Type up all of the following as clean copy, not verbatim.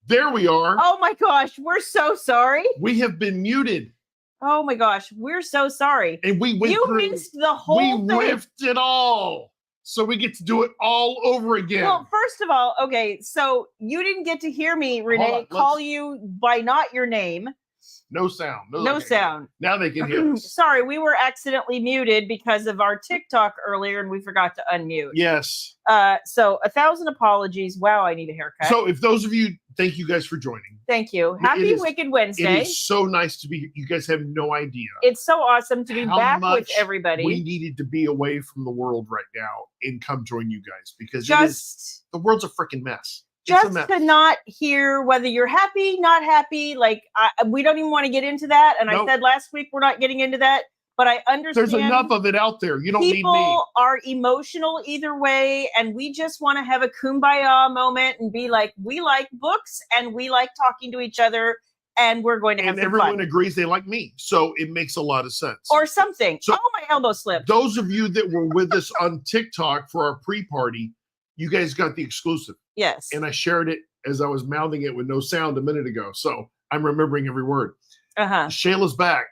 There we are. Oh my gosh, we're so sorry. We have been muted. Oh my gosh, we're so sorry. And we went through. Missed the whole thing. We riffed it all. So we get to do it all over again. Well, first of all, okay, so you didn't get to hear me, Renee, call you by not your name. No sound. No sound. Now they can hear us. Sorry, we were accidentally muted because of our TikTok earlier and we forgot to unmute. Yes. So 1,000 apologies. Wow, I need a haircut. So if those of you, thank you guys for joining. Thank you. Happy Wicked Wednesday. It is so nice to be here. You guys have no idea. It's so awesome to be back with everybody. We needed to be away from the world right now and come join you guys because the world's a freaking mess. Just to not hear whether you're happy, not happy. Like, we don't even want to get into that. And I said last week, we're not getting into that. But I understand. There's enough of it out there. You don't need me. People are emotional either way. And we just want to have a kumbaya moment and be like, we like books and we like talking to each other. And we're going to have some fun. And everyone agrees they like me. So it makes a lot of sense. Or something. So, oh, my elbow slipped. Those of you that were with us on TikTok for our pre-party, you guys got the exclusive. Yes. And I shared it as I was mouthing it with no sound a minute ago. So I'm remembering every word. Shayla's back.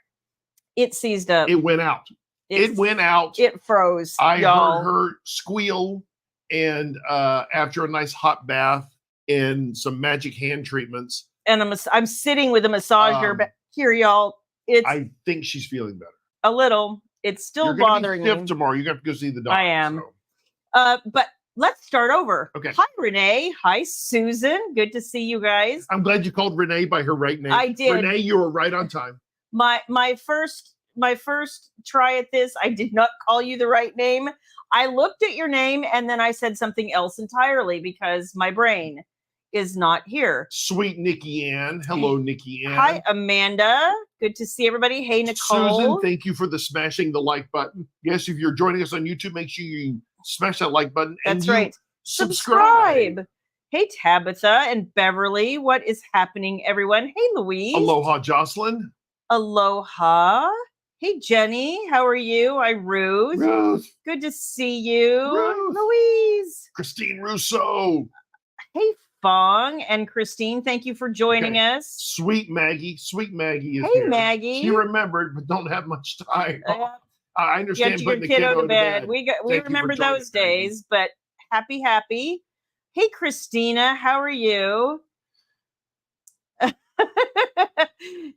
It seized up. It went out. It went out. It froze. I heard her squeal. And after a nice hot bath and some magic hand treatments. And I'm sitting with a massager back here, y'all. I think she's feeling better. A little. It's still bothering me. You're going to be stiff tomorrow. You got to go see the doctor. I am. So. But let's start over. Okay. Hi, Renee. Hi, Susan. Good to see you guys. I'm glad you called Renee by her right name. I did. Renee, you were right on time. My first try at this, I did not call you the right name. I looked at your name and then I said something else entirely because my brain is not here. Sweet Nikki Ann. Hello, Nikki Ann. Hi, Amanda. Good to see everybody. Hey, Nicole. Susan, thank you for smashing the like button. Yes, if you're joining us on YouTube, make sure you smash that like button. That's right. Subscribe. Hey, Tabitha and Beverly. What is happening, everyone? Hey, Louise. Aloha, Jocelyn. Aloha. Hey, Jenny. How are you? Ruth. Ruth. Good to see you. Ruth. Louise. Christine Russo. Hey, Fong and Christine. Thank you for joining us. Sweet Maggie. Sweet Maggie is here. Hey, Maggie. She remembered, but don't have much time. I understand. Get your kiddo to bed. We remember those days, but happy. Hey, Christina, how are you?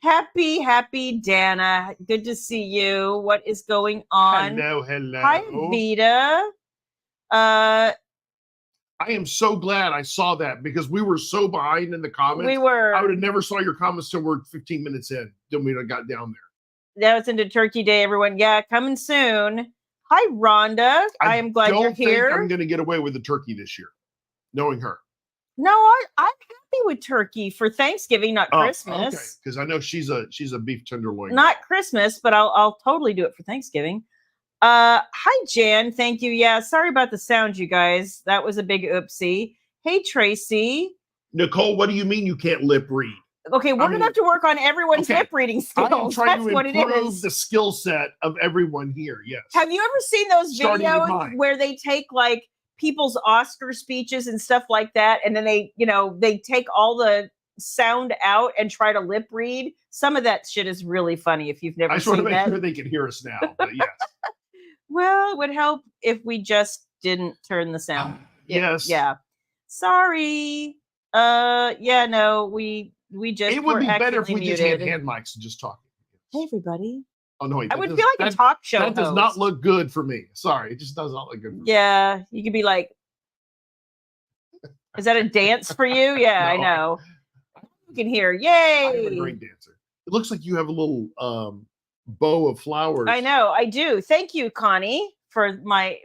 Happy, Dana. Good to see you. What is going on? Hello. Hi, Vita. I am so glad I saw that because we were so behind in the comments. We were. I would have never saw your comments till we're 15 minutes in. Then we got down there. That was into Turkey Day, everyone. Yeah, coming soon. Hi, Rhonda. I am glad you're here. I'm going to get away with the turkey this year, knowing her. No, I'm happy with turkey for Thanksgiving, not Christmas. Okay, because I know she's a beef tenderloin. Not Christmas, but I'll totally do it for Thanksgiving. Hi, Jan. Thank you. Yeah, sorry about the sound, you guys. That was a big oopsie. Hey, Tracy. Nicole, what do you mean you can't lip read? Okay, we're going to have to work on everyone's lip reading skills. I'm trying to improve the skill set of everyone here, yes. Have you ever seen those videos where they take, like, people's Oscar speeches and stuff like that, and then they take all the sound out and try to lip read? Some of that shit is really funny if you've never seen that. I just want to make sure they can hear us now, but yes. Well, it would help if we just didn't turn the sound. Yes. Yeah. Sorry. Yeah, no, we just. It would be better if we just had hand mics and just talk. Hey, everybody. Oh no, wait, I would feel like a talk show. That does not look good for me. Sorry, it just does not look good for me. Yeah, you could be like, is that a dance for you? Yeah, no. I know. You can hear, yay! I'm a great dancer. It looks like you have a little bow of flowers. I know, I do. Thank you, Connie, for my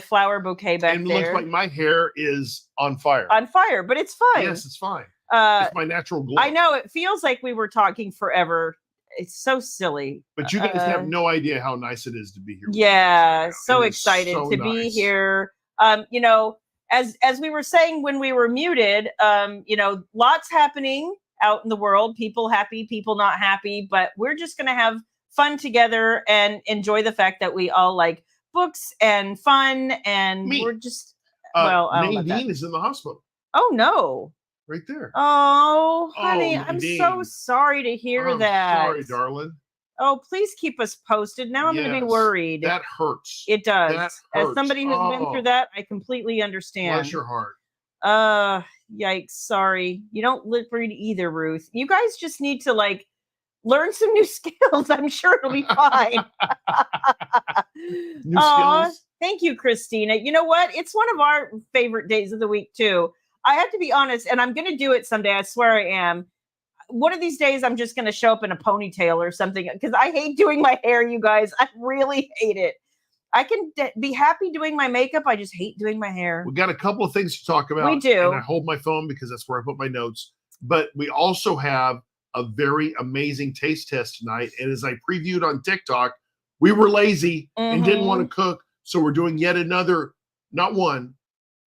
flower bouquet back there. And it looks like my hair is on fire. On fire, but it's fine. Yes, it's fine. It's my natural glow. I know, it feels like we were talking forever. It's so silly. But you guys have no idea how nice it is to be here. Yeah, so excited to be here. As we were saying when we were muted, lots happening out in the world. People happy, people not happy. But we're just going to have fun together and enjoy the fact that we all like books and fun. And we're just, Nadine is in the hospital. Oh, no. right there. Oh, honey, I'm so Nadine. sorry to hear that. Sorry, darling. Oh, please keep us posted. Now I'm going to be worried. That hurts. It does. That hurts. As somebody who's been through that, I completely understand. Bless your heart. Yikes. Sorry. You don't lip read either, Ruth. You guys just need to like learn some new skills. I'm sure it'll be fine. New skills. Thank you, Christina. You know what? It's one of our favorite days of the week too. I have to be honest, and I'm going to do it someday. I swear I am. One of these days, I'm just going to show up in a ponytail or something because I hate doing my hair, you guys. I really hate it. I can be happy doing my makeup. I just hate doing my hair. We got a couple of things to talk about. We do. And I hold my phone because that's where I put my notes. But we also have a very amazing taste test tonight. And as I previewed on TikTok, we were lazy and didn't want to cook. So we're doing yet another, not one,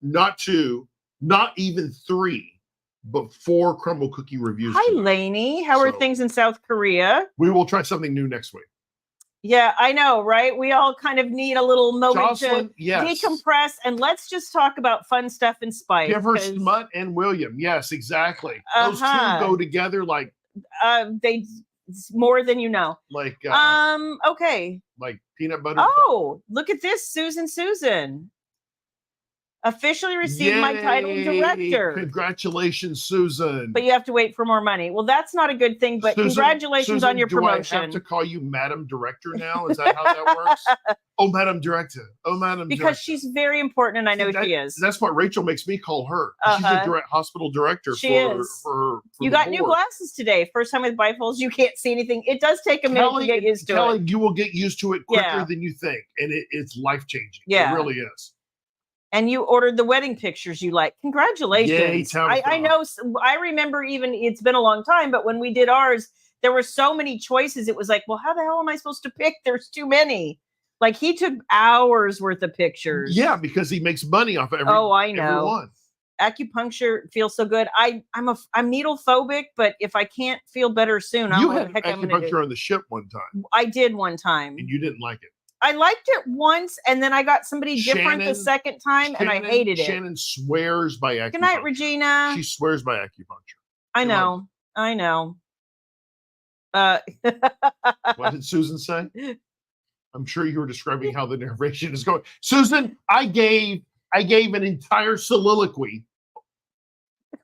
not two, not even three, but 4 crumble cookie reviews. Hi, Lainey. How are things in South Korea? We will try something new next week. Yeah, I know, right? We all kind of need a little moment Jocelyn, to decompress, and let's just talk about fun stuff and spice. Give her Smut and William. Yes, exactly. Those two go together like they more than you know. Like okay. Like peanut butter. Oh, look at this, Susan. Officially received my title director. Congratulations, Susan. But you have to wait for more money. Well, that's not a good thing, but congratulations on your promotion. Do I have to call you Madam Director now? Is that how that works? Oh, Madam Director. Oh, Madam Director. Because she's very important, and I know she is. That's what Rachel makes me call her. She's a hospital director for you got new glasses today. First time with bifocals, you can't see anything. It does take a minute to get used to it. Kelly, you will get used to it quicker than you think, and it's life-changing. Yeah. It really is. And you ordered the wedding pictures you like. Congratulations. Yay, I know. I remember even, it's been a long time, but when we did ours, there were so many choices. It was like, well, how the hell am I supposed to pick? There's too many. Like he took hours worth of pictures. Yeah, because he makes money off every I know. Everyone. Acupuncture feels so good. I'm needle phobic, but if I can't feel better soon, you had acupuncture on the ship one time. I did one time. And you didn't like it. I liked it once, and then I got somebody different the second time, and I hated it. Shannon swears by acupuncture. Good night, Regina. She swears by acupuncture. I know. What did Susan say? I'm sure you were describing how the narration is going. Susan, I gave an entire soliloquy.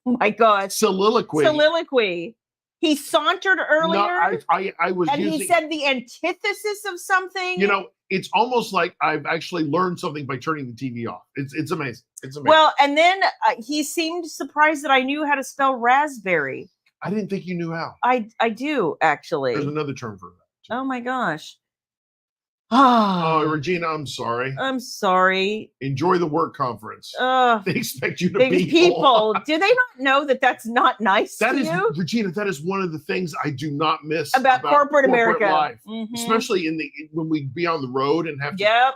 Oh my God. Soliloquy. He sauntered earlier. No, I was and he said the antithesis of something. You know, it's almost like I've actually learned something by turning the TV off. It's amazing. It's amazing. Well, and then he seemed surprised that I knew how to spell raspberry. I didn't think you knew how. I do, actually. There's another term for that. Oh, my gosh. Oh, Regina, I'm sorry. I'm sorry. Enjoy the work conference. They expect you to be people. Do they not know that that's not nice to you? Regina, that is one of the things I do not miss about corporate America life, especially when we be on the road and have to. Yep.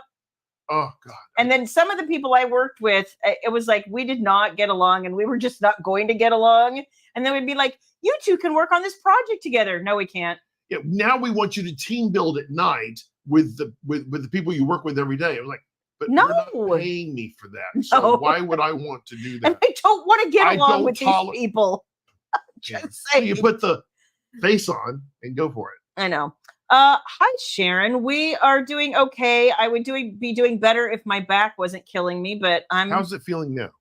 Oh God. And then some of the people I worked with, it was like we did not get along, and we were just not going to get along. And then we'd be like, "You two can work on this project together." No, we can't. Yeah. Now we want you to team build at night with the people you work with every day. I'm like, but no, you're not paying me for that. So why would I want to do that? And I don't want to get along with these people. Just saying. So you put the face on and go for it. I know. Hi Sharon. We are doing okay. I would be doing better if my back wasn't killing me, but how's it feeling now?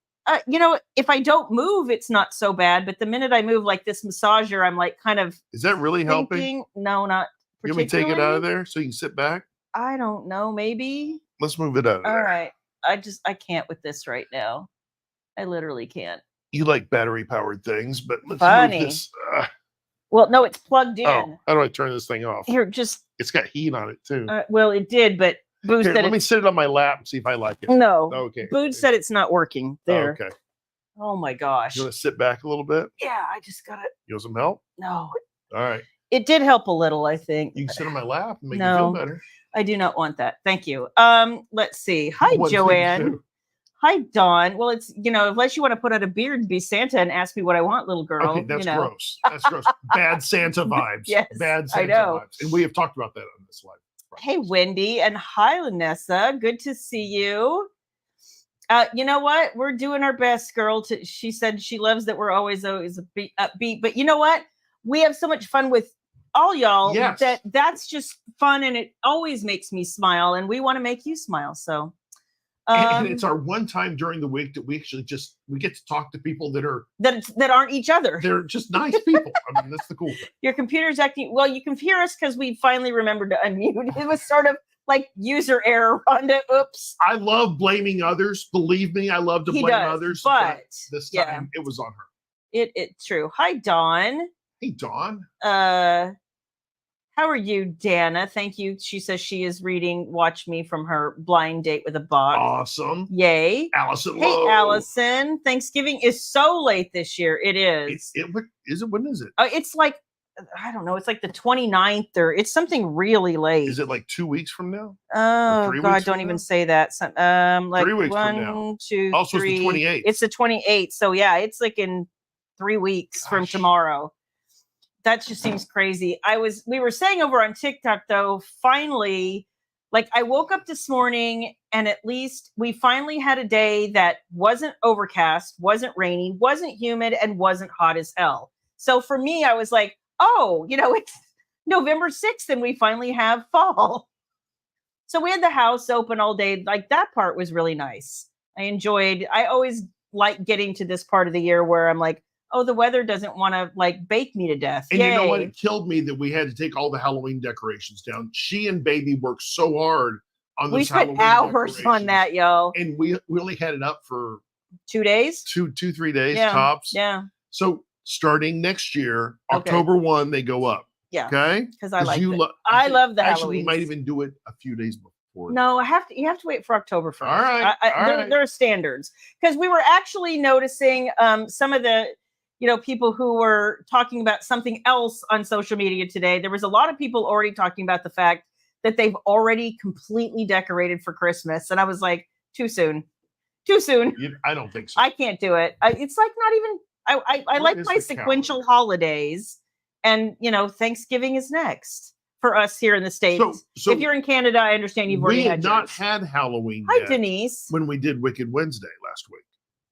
You know, if I don't move, it's not so bad. But the minute I move, like this massager, I'm like kind of. Is that really helping? No, not. You want me to take it out of there so you can sit back? I don't know. Maybe. Let's move it out of there. All right. I can't with this right now. I literally can't. You like battery powered things, but let's move this. Well, no, it's plugged in. Oh, how do I turn this thing off? Here, it's got heat on it too. Well, it did, but Boo said let me sit it on my lap and see if I like it. No. Okay. Boo said it's not working. There. Oh, okay. Oh my gosh. You want to sit back a little bit? Yeah, I just got it. You want some help? No. All right. It did help a little, I think. You can sit on my lap and make me feel better. I do not want that. Thank you. Let's see. Hi, Joanne. Hi, Dawn. Well, it's, unless you want to put out a beard and be Santa and ask me what I want, little girl. Okay, that's gross. That's gross. Bad Santa vibes. Yes, bad Santa vibes. And we have talked about that on this live. Hey, Wendy. And hi, Lanessa. Good to see you. You know what? We're doing our best, girl. She said she loves that we're always upbeat. But you know what? We have so much fun with all y'all that's just fun, and it always makes me smile. And we want to make you smile. So, and it's our one time during the week that we actually we get to talk to people that aren't each other. They're just nice people. I mean, that's the cool thing. Your computer's acting well. You can hear us because we finally remembered to unmute. It was sort of like user error, Rhonda. Oops. I love blaming others. Believe me, I love to blame others. But this time it was on her. It's true. Hi, Dawn. Hey, Dawn. How are you, Dana? Thank you. She says she is reading Watch Me from her blind date with a box. Awesome. Yay. Allison. Hey, Allison. Thanksgiving is so late this year. It is. When is it? It's like, I don't know. It's like the 29th or it's something really late. Is it like 2 weeks from now? Oh, God, don't even say that. Like 3 weeks from now. 1, 2, also, 3. It's the 28th. It's the 28th. So, yeah, it's like in 3 weeks from tomorrow. That just seems crazy. We were saying over on TikTok, though, finally, like I woke up this morning and at least we finally had a day that wasn't overcast, wasn't rainy, wasn't humid, and wasn't hot as hell. So for me, I was like, oh, it's November 6th and we finally have fall. So we had the house open all day. Like that part was really nice. I always like getting to this part of the year where I'm like, oh, the weather doesn't want to like bake me to death. And you know what? It killed me that we had to take all the Halloween decorations down. She and baby worked so hard on this Halloween. We spent hours on that, y'all. And we only had it up for 2 days, 3 days tops. Yeah. So starting next year, October 1, they go up. Yeah. Okay. Because I like it. I love the Halloween. We might even do it a few days before. No, you have to wait for October 1st. All right. There are standards. Because we were actually noticing some of the people who were talking about something else on social media today. There was a lot of people already talking about the fact that they've already completely decorated for Christmas. And I was like, too soon. I don't think so. I can't do it. It's like not even, I like my sequential holidays. And, Thanksgiving is next for us here in the States. So if you're in Canada, I understand you've already had not had Halloween yet. Hi, Denise. When we did Wicked Wednesday last week.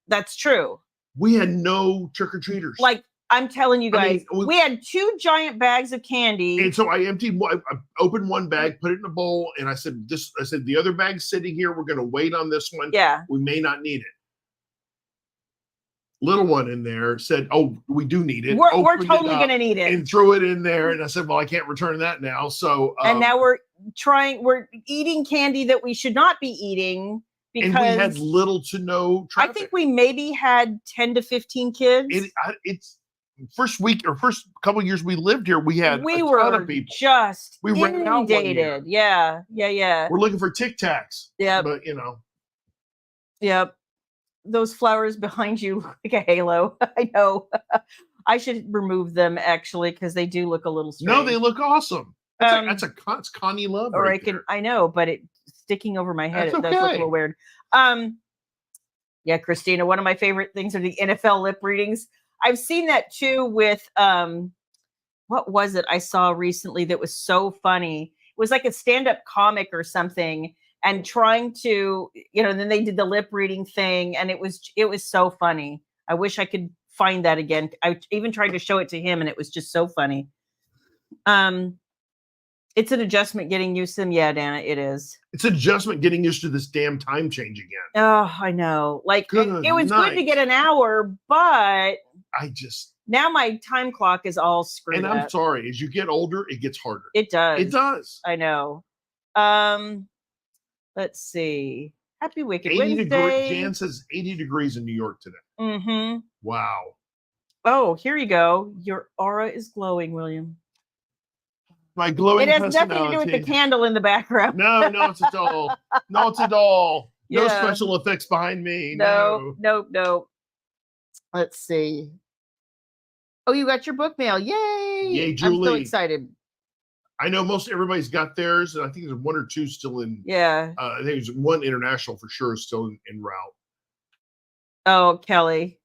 That's true. We had no trick-or-treaters. Like, I'm telling you guys, we had 2 giant bags of candy. And so I opened one bag, put it in a bowl, and I said, the other bag's sitting here. We're going to wait on this one. Yeah. We may not need it. Little one in there said, oh, we do need it. We're totally going to need it. And threw it in there. And I said, well, I can't return that now. So. And now we're eating candy that we should not be eating. Because and we had little to no traffic. I think we maybe had 10 to 15 kids. It's first couple of years we lived here. We had a ton of people. Just inundated. Yeah. We're looking for Tic Tacs. Yeah, but Yep. Those flowers behind you look like a halo. I know. I should remove them actually because they do look a little strange. No, they look awesome. That's Connie Love. Or I know, but it's sticking over my head. It does look a little weird. Yeah, Christina, one of my favorite things are the NFL lip readings. I've seen that too with what was it I saw recently that was so funny? It was like a stand-up comic or something, and trying to, then they did the lip reading thing, and it was so funny. I wish I could find that again. I even tried to show it to him, and it was just so funny. It's an adjustment getting used to them. Yeah, Dana, it is. It's an adjustment getting used to this damn time change again. Oh, I know. Like, it was good to get an hour, but now my time clock is all screwed up. And I'm sorry, as you get older, it gets harder. It does. It does. I know. Let's see. Happy Wicked Wednesday. Jan says 80 degrees in New York today. Mm-hmm. Wow. Oh, here you go. Your aura is glowing, William. My glowing personality. It has nothing to do with the candle in the background. No, it's at all. No, it's at all. No special effects behind me. No. Let's see. Oh, you got your book mail. Yay. Yay, Julie. I'm so excited. I know most everybody's got theirs, and I think there's 1 or 2 still in. Yeah. I think there's 1 international for sure still en route. Oh, Kelly.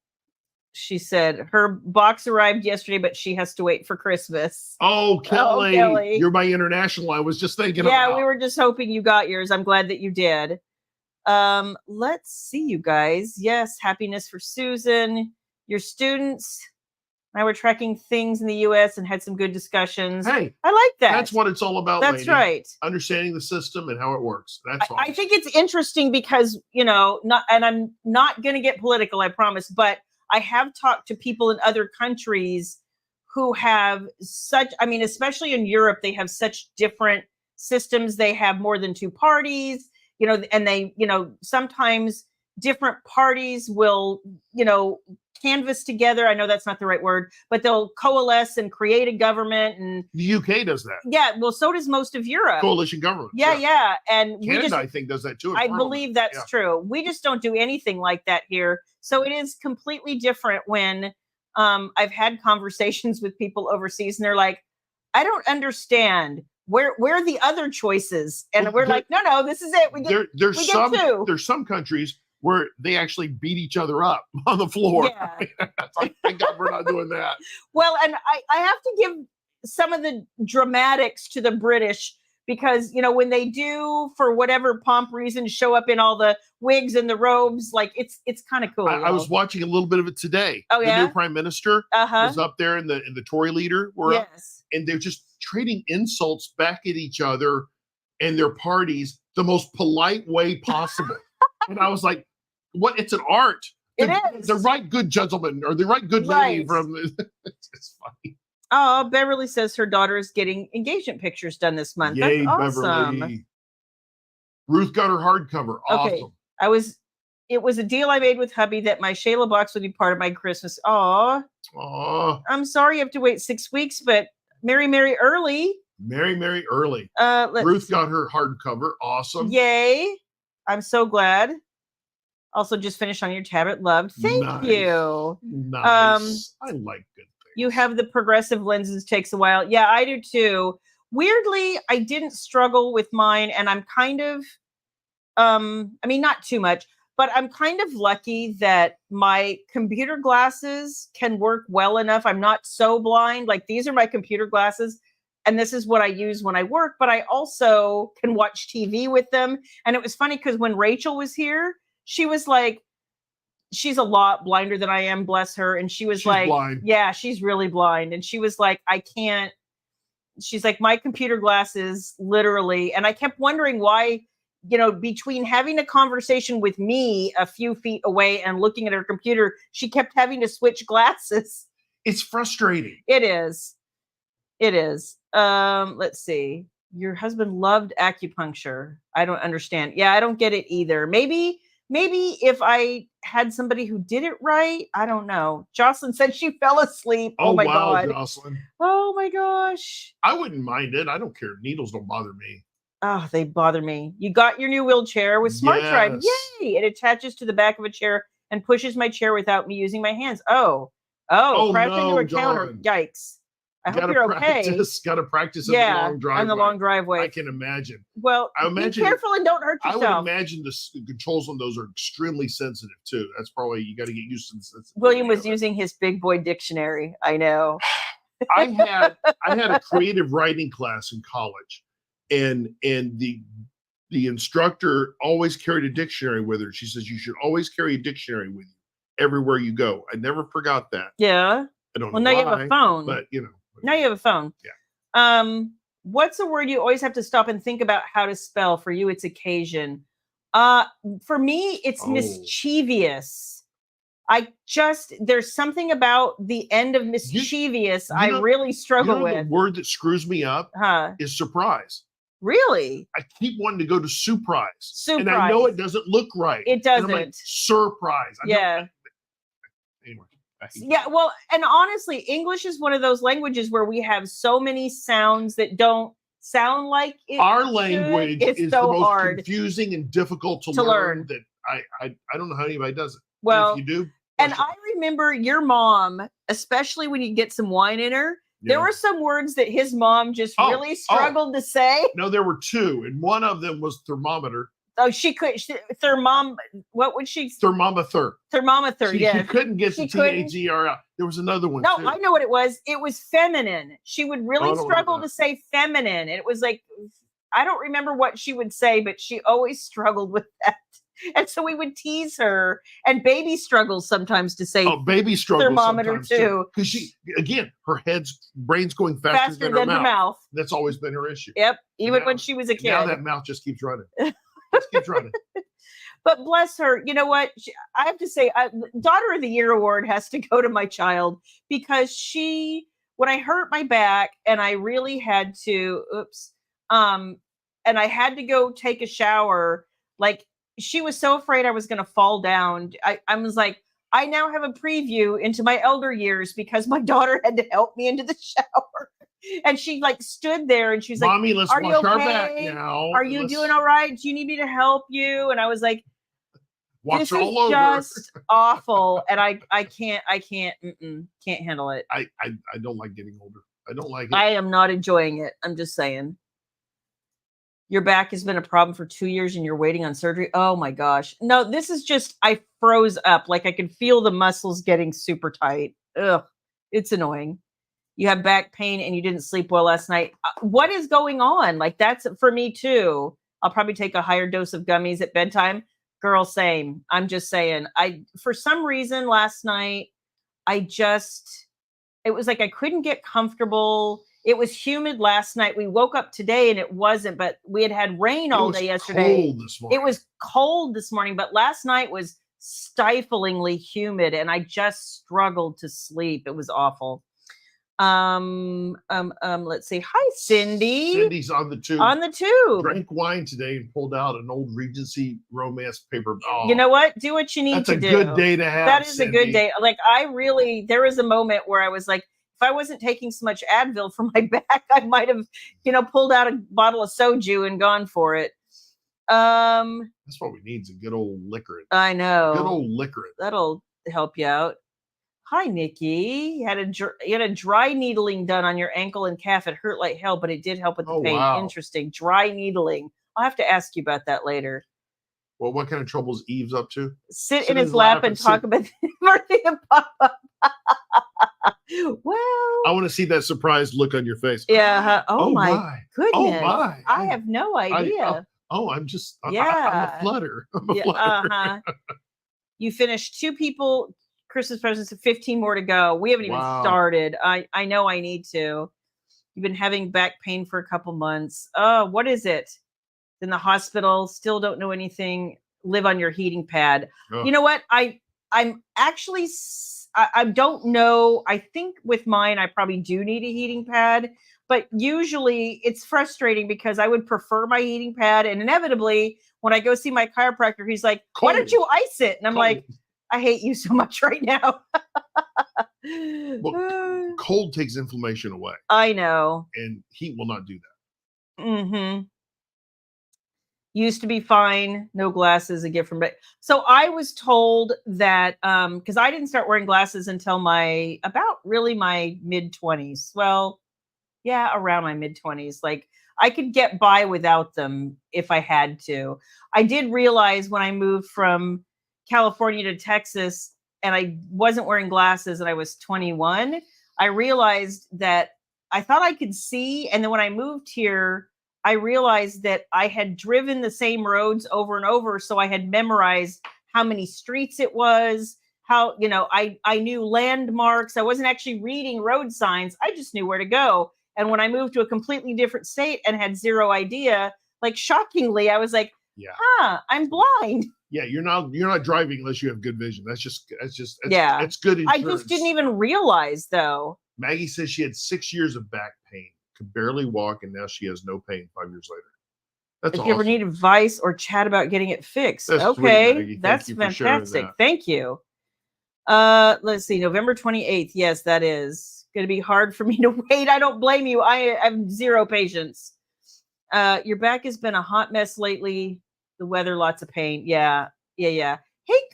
She said her box arrived yesterday, but she has to wait for Christmas. Oh, Kelly. You're my international. I was just thinking about. We were just hoping you got yours. I'm glad that you did. Let's see, you guys. Yes, happiness for Susan. Your students. I were tracking things in the U.S. and had some good discussions. Hey, I like that. That's what it's all about. That's lady. Right. Understanding the system and how it works. That's all. I think it's interesting because, and I'm not going to get political, I promise, but I have talked to people in other countries who have especially in Europe, they have such different systems. They have more than two parties, and they, sometimes different parties will, canvas together. I know that's not the right word, but they'll coalesce and create a government. And the UK does that. Yeah, well, so does most of Europe. Coalition government. Yeah. And Canada, I think, does that too. I believe that's true. We just don't do anything like that here. So it is completely different when I've had conversations with people overseas and they're like, I don't understand. Where are the other choices? And we're like, no, this is it. We get two. There's some countries where they actually beat each other up on the floor. Yeah. Thank God we're not doing that. Well, and I have to give some of the dramatics to the British because, when they do, for whatever pomp reason, show up in all the wigs and the robes, like it's kind of cool. I was watching a little bit of it today. Oh, yeah? The new prime minister was up there and the Tory leader were up, and they're just trading insults back at each other and their parties the most polite way possible. And I was like, what? It's an art. It is. The right good gentleman or the right good lady from it's funny. Oh, Beverly says her daughter is getting engagement pictures done this month. Yay, that's awesome. Beverly. Ruth got her hardcover. Awesome. Okay. It was a deal I made with hubby that my Shayla box would be part of my Christmas. Aw. I'm sorry you have to wait 6 weeks, but Merry early. Merry early. Ruth got her hardcover. Awesome. Yay. I'm so glad. Also just finished on your tablet. Loved. Thank you. Nice. I like good things. You have the progressive lenses. Takes a while. Yeah, I do too. Weirdly, I didn't struggle with mine, and I'm kind of, not too much, but I'm kind of lucky that my computer glasses can work well enough. I'm not so blind. Like, these are my computer glasses, and this is what I use when I work, but I also can watch TV with them. And it was funny because when Rachel was here, she was like, she's a lot blinder than I am, bless her. And she's like, blind. Yeah, she's really blind. And she was like, I can't, she's like, my computer glasses literally. And I kept wondering why, between having a conversation with me a few feet away and looking at her computer, she kept having to switch glasses. It's frustrating. It is. Let's see. Your husband loved acupuncture. I don't understand. Yeah, I don't get it either. Maybe if I had somebody who did it right, I don't know. Jocelyn said she fell asleep. Oh my God. Jocelyn. Oh my gosh. I wouldn't mind it. I don't care. Needles don't bother me. Oh, they bother me. You got your new wheelchair with Smart Drive. Yay. It attaches to the back of a chair and pushes my chair without me using my hands. Oh, crashed into a counter. Yikes. I hope you're okay. Got to practice on the long driveway. I can imagine. Well, be careful and don't hurt yourself. I would imagine the controls on those are extremely sensitive too. That's probably, you got to get used to this. William was using his big boy dictionary. I know. I had a creative writing class in college, and the instructor always carried a dictionary with her. She says, you should always carry a dictionary with you everywhere you go. I never forgot that. Yeah. I don't know now why, you have a phone. But now you have a phone. Yeah. What's a word you always have to stop and think about how to spell? For you, it's occasion. For me, it's mischievous. There's something about the end of mischievous I really struggle with. The word that screws me up is surprise. Really? I keep wanting to go to surprise. And I know it doesn't look right. It doesn't. And I'm like, surprise. Anyway. Yeah, well, and honestly, English is one of those languages where we have so many sounds that don't sound like it. Our language is so the most confusing and difficult to learn that I don't know how anybody does it. Well, if you do. And I remember your mom, especially when you get some wine in her, there were some words that his mom just really struggled to say. No, there were two, and one of them was thermometer. Oh, what would she? Thermometer. Thermometer, She couldn't get the T-H-E-R out. There was another one, No, too. I know what it was. It was feminine. She would really struggle to say feminine. It was like, I don't remember what she would say, but she always struggled with that. And so we would tease her, and baby struggles sometimes to say baby struggles thermometer too. Because her brain's going faster than her mouth. That's always been her issue. Yep. Even when she was a kid. Now that mouth just keeps running. Just keeps running. But bless her, you know what? I have to say, Daughter of the Year award has to go to my child, because when I hurt my back and I really had to, and I had to go take a shower, like, she was so afraid I was going to fall down. I was like, I now have a preview into my elder years, because my daughter had to help me into the shower. And she like stood there and she's Mommy, like, let's wash our back now. Are you doing all right? Do you need me to help you? And I was like, this is just awful. And I can't handle it. I don't like getting older. I don't like it. I am not enjoying it. I'm just saying. Your back has been a problem for 2 years and you're waiting on surgery. Oh my gosh. No, this is just, I froze up. Like I can feel the muscles getting super tight. Ugh, it's annoying. You have back pain and you didn't sleep well last night. What is going on? Like that's for me too. I'll probably take a higher dose of gummies at bedtime. Girl, same. I'm just saying. For some reason last night, it was like I couldn't get comfortable. It was humid last night. We woke up today and it wasn't, but we had rain all day yesterday. It was cold this morning, but last night was stiflingly humid and I just struggled to sleep. It was awful. Let's see. Hi, Cindy. Cindy's on the tube. On the tube. Drank wine today and pulled out an old Regency romance paper. Oh, you know what? Do what you need to do. That's a good day to have. That is Cindy. A good day. Like there was a moment where I was like, if I wasn't taking so much Advil for my back, I might have, pulled out a bottle of soju and gone for it. That's what we need is a good old liquor. I know. Good old liquor. That'll help you out. Hi, Nikki. You had a dry needling done on your ankle and calf. It hurt like hell, but it did help with the pain. Wow. Interesting. Dry needling. I'll have to ask you about that later. Well, what kind of trouble is Eve's up to? Sit in his lap and talk about the birthday of Papa. Well, I want to see that surprised look on your face. Yeah. Oh my goodness. Oh my. I have no idea. I'm a flutter. You finished 2 people. Christmas presents, 15 more to go. We haven't even started. I know I need to. You've been having back pain for a couple months. Oh, what is it? In the hospital, still don't know anything. Live on your heating pad. Oh. You know what? I'm actually, I don't know. I think with mine, I probably do need a heating pad. But usually it's frustrating because I would prefer my heating pad. And inevitably, when I go see my chiropractor, he's like, why don't you ice it? And I'm like, I hate you so much right now. Well, cold takes inflammation away. I know. And heat will not do that. Mm-hmm. Used to be fine. No glasses, a gift from me. So I was told that, because I didn't start wearing glasses until my mid-20s. Well, yeah, around my mid-20s. Like I could get by without them if I had to. I did realize when I moved from California to Texas and I wasn't wearing glasses and I was 21, I realized that I thought I could see. And then when I moved here, I realized that I had driven the same roads over and over. So I had memorized how many streets it was, how, I knew landmarks. I wasn't actually reading road signs. I just knew where to go. And when I moved to a completely different state and had zero idea, like shockingly, I was like, I'm blind. Yeah, you're not driving unless you have good vision. That's good insurance. I just didn't even realize though. Maggie says she had 6 years of back pain, could barely walk, and now she has no pain 5 years later. That's if awesome. you ever need advice or chat about getting it fixed. That's okay. Sweet, that's fantastic. Thank you. Let's see, November 28th. Yes, that is going to be hard for me to wait. I don't blame you. I have zero patience. Your back has been a hot mess lately. The weather, lots of pain. Yeah. Hey,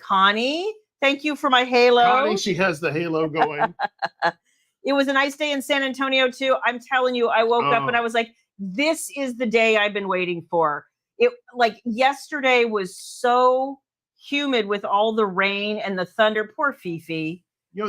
Connie. Thank you for my halo. Connie, she has the halo going. It was a nice day in San Antonio, too. I'm telling you, I woke up and I was like, this is the day I've been waiting for. It like yesterday was so humid with all the rain and the thunder. Poor Fifi.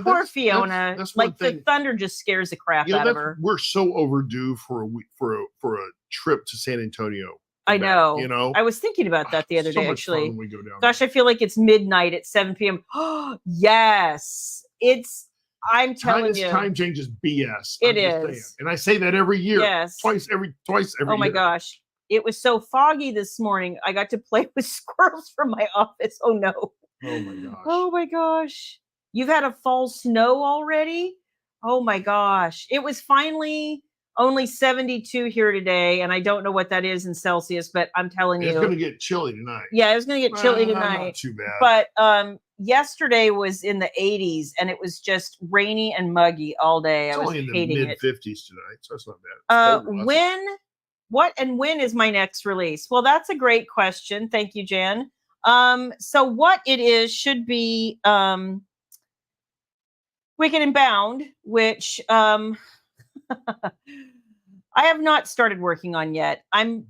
Poor Fiona. That's like the thunder just scares the crap out of her. We're so overdue for a trip to San Antonio. I know. You know, I was thinking about that the other day. Actually, when we go down gosh, I feel like it's midnight at 7 p.m. Oh yes, it's. I'm telling you, time changes BS. It is, and I say that every year. Yes, twice every year. Oh my gosh, it was so foggy this morning. I got to play with squirrels from my office. Oh no. Oh my gosh. Oh my gosh. You've had a fall snow already? Oh my gosh. It was finally only 72 here today, and I don't know what that is in Celsius, but I'm telling you. It's going to get chilly tonight. Yeah, it was going to get chilly tonight. Not too bad. But yesterday was in the 80s, and it was just rainy and muggy all day. It's I was only in hating the mid-50s tonight, so it's not bad. When is my next release? Well, that's a great question. Thank you, Jan. So what it is should be Wicked and Bound, which I have not started working on yet. I'm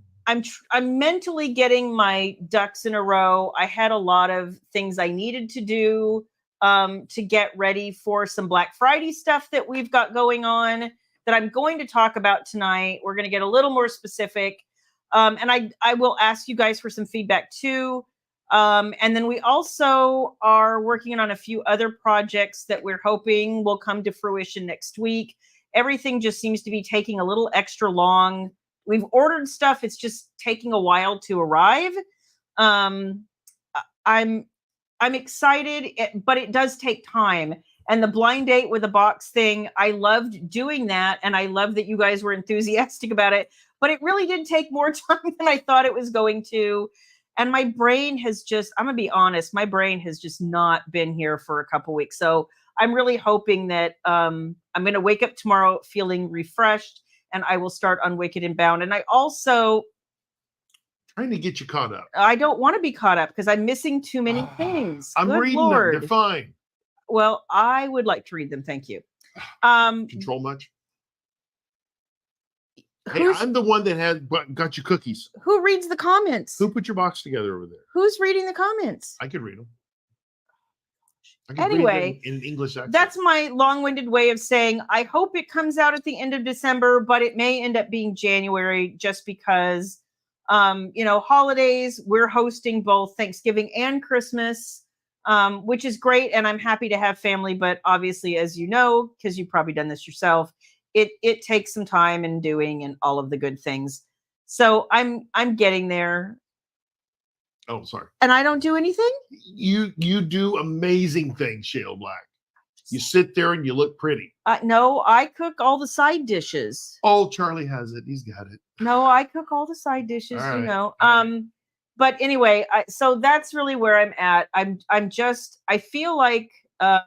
mentally getting my ducks in a row. I had a lot of things I needed to do to get ready for some Black Friday stuff that we've got going on that I'm going to talk about tonight. We're going to get a little more specific. And I will ask you guys for some feedback too. And then we also are working on a few other projects that we're hoping will come to fruition next week. Everything just seems to be taking a little extra long. We've ordered stuff. It's just taking a while to arrive. I'm excited, but it does take time. And the blind date with a box thing, I loved doing that. And I love that you guys were enthusiastic about it. But it really did take more time than I thought it was going to. And my brain has just, I'm going to be honest, my brain has just not been here for a couple weeks. So I'm really hoping that I'm going to wake up tomorrow feeling refreshed, and I will start on Wicked and Bound. And I also trying to get you caught up. I don't want to be caught up because I'm missing too many things. I'm Good reading Lord. them. They're fine. Well, I would like to read them. Thank you. Control much? Hey, I'm the one that got you cookies. Who reads the comments? Who put your box together over there? Who's reading the comments? I could read them. Anyway, in English accent. That's my long-winded way of saying I hope it comes out at the end of December, but it may end up being January just because, holidays. We're hosting both Thanksgiving and Christmas, which is great, and I'm happy to have family. But obviously, as you know, because you've probably done this yourself, it takes some time and doing and all of the good things. So I'm getting there. Oh, sorry. And I don't do anything? You do amazing things, Shayla Black. You sit there and you look pretty. No, I cook all the side dishes. Oh, Charlie has it. He's got it. No, I cook all the side dishes, right. you know. But anyway, so that's really where I'm at. I feel like I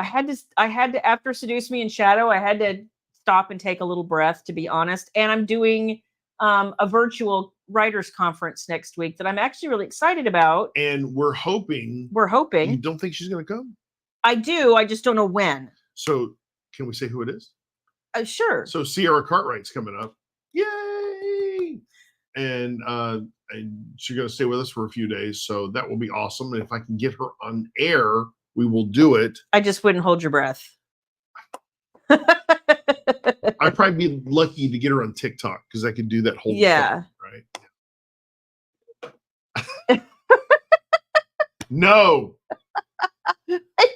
had to after Seduce Me in Shadow, I had to stop and take a little breath, to be honest. And I'm doing a virtual writers conference next week that I'm actually really excited about. And we're hoping. You don't think she's going to come? I do. I just don't know when. So can we say who it is? Sure. So Sierra Cartwright's coming up. Yay! And she's going to stay with us for a few days. So that will be awesome. And if I can get her on air, we will do it. I just wouldn't hold your breath. I'd probably be lucky to get her on TikTok because I could do that whole thing, right? No.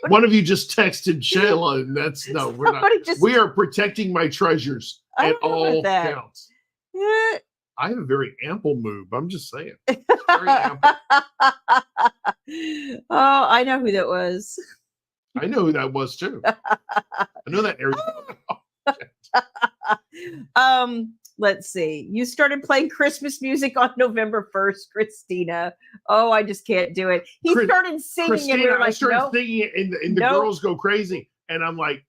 One of you just texted Shayla, and that's no, we're not. We are protecting my treasures at all counts. I have a very ample move. I'm just saying. Very ample. Oh, I know who that was. I know who that was too. I know that area. Let's see. You started playing Christmas music on November 1st, Christina. Oh, I just can't do it. He started singing, Christina, and we were like, I started singing it, and the girls go crazy. And I'm like,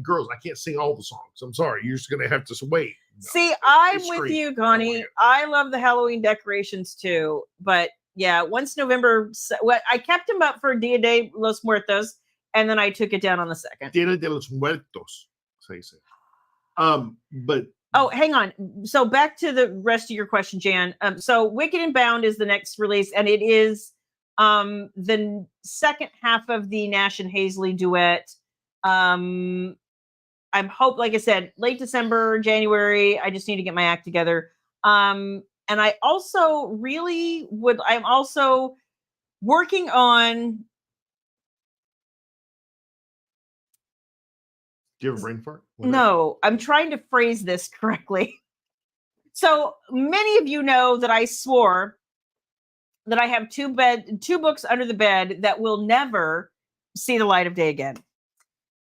girls, I can't sing all the songs. I'm sorry. You're just gonna have to wait. See, I'm with you, Connie. I love the Halloween decorations too. But yeah, once November, I kept them up for Dia de los Muertos, and then I took it down on the 2nd. Dia de los Muertos. Say. But oh, hang on. So back to the rest of your question, Jan. So Wicked and Bound is the next release, and it is the second half of the Nash and Hazley duet. I'm like I said, late December, January. I just need to get my act together. And I also I'm also working on. Do you have a brain fart? No, I'm trying to phrase this correctly. So many of you know that I swore that I have two books under the bed that will never see the light of day again.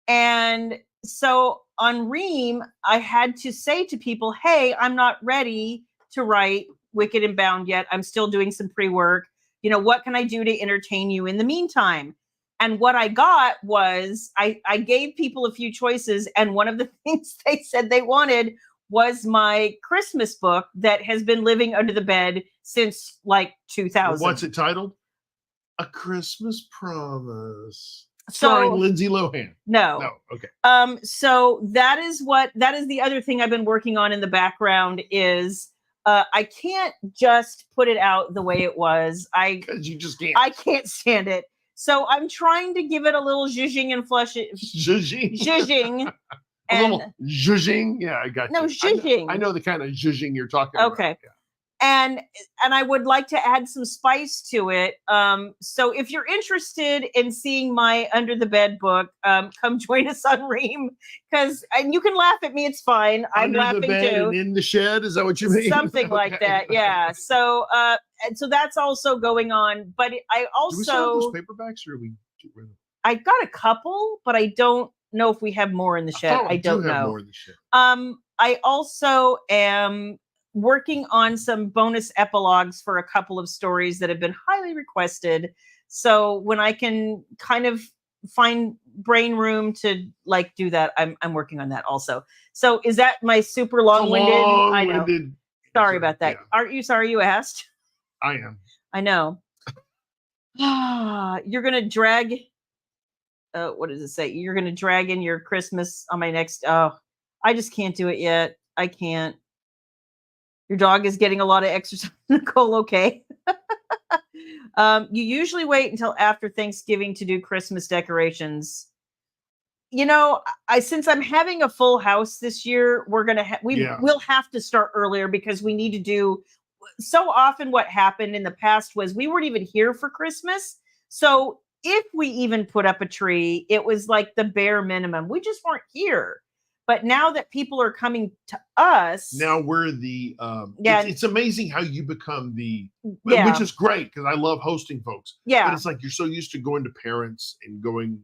And so on Ream, I had to say to people, hey, I'm not ready to write Wicked and Bound yet. I'm still doing some pre-work. You know, what can I do to entertain you in the meantime? And what I got was I gave people a few choices. And one of the things they said they wanted was my Christmas book that has been living under the bed since like 2000. What's it titled? A Christmas Promise. Starring Lindsay Lohan. No. Okay. So that is the other thing I've been working on in the background is I can't just put it out the way it was. Because you just can't. I can't stand it. So I'm trying to give it a little zhuzhing and flush it. Zhuzhing. A little zhuzhing. Yeah, I got you. No, zhuzhing. I know the kind of zhuzhing you're talking about. Okay. Yeah. And I would like to add some spice to it. So if you're interested in seeing my Under the Bed book, come join us on Ream, and you can laugh at me. It's fine. I'm laughing the bed too. And in the shed, is that what you mean? Something like that. Yeah. So and so that's also going on. But I also, do we still have those paperbacks, or are we get rid of them? I got a couple, but I don't know if we have more in the shed. I don't know. More in the shed. I also am working on some bonus epilogues for a couple of stories that have been highly requested. So when I can kind of find brain room to like do that, I'm working on that also. So is that my super long-winded? I know. Sorry about that. Yeah. Aren't you sorry you asked? I am. I know. You're going to drag. What does it say? You're going to drag in your Christmas on my next. Oh, I just can't do it yet. I can't. Your dog is getting a lot of exercise, Nicole. Okay. You usually wait until after Thanksgiving to do Christmas decorations. You know, since I'm having a full house this year, we're gonna we'll have to start earlier because we need to do. So often, what happened in the past was we weren't even here for Christmas. So if we even put up a tree, it was like the bare minimum. We just weren't here. But now that people are coming to us, now we're the it's amazing how you become which is great because I love hosting folks. Yeah, but it's like you're so used to going to parents and going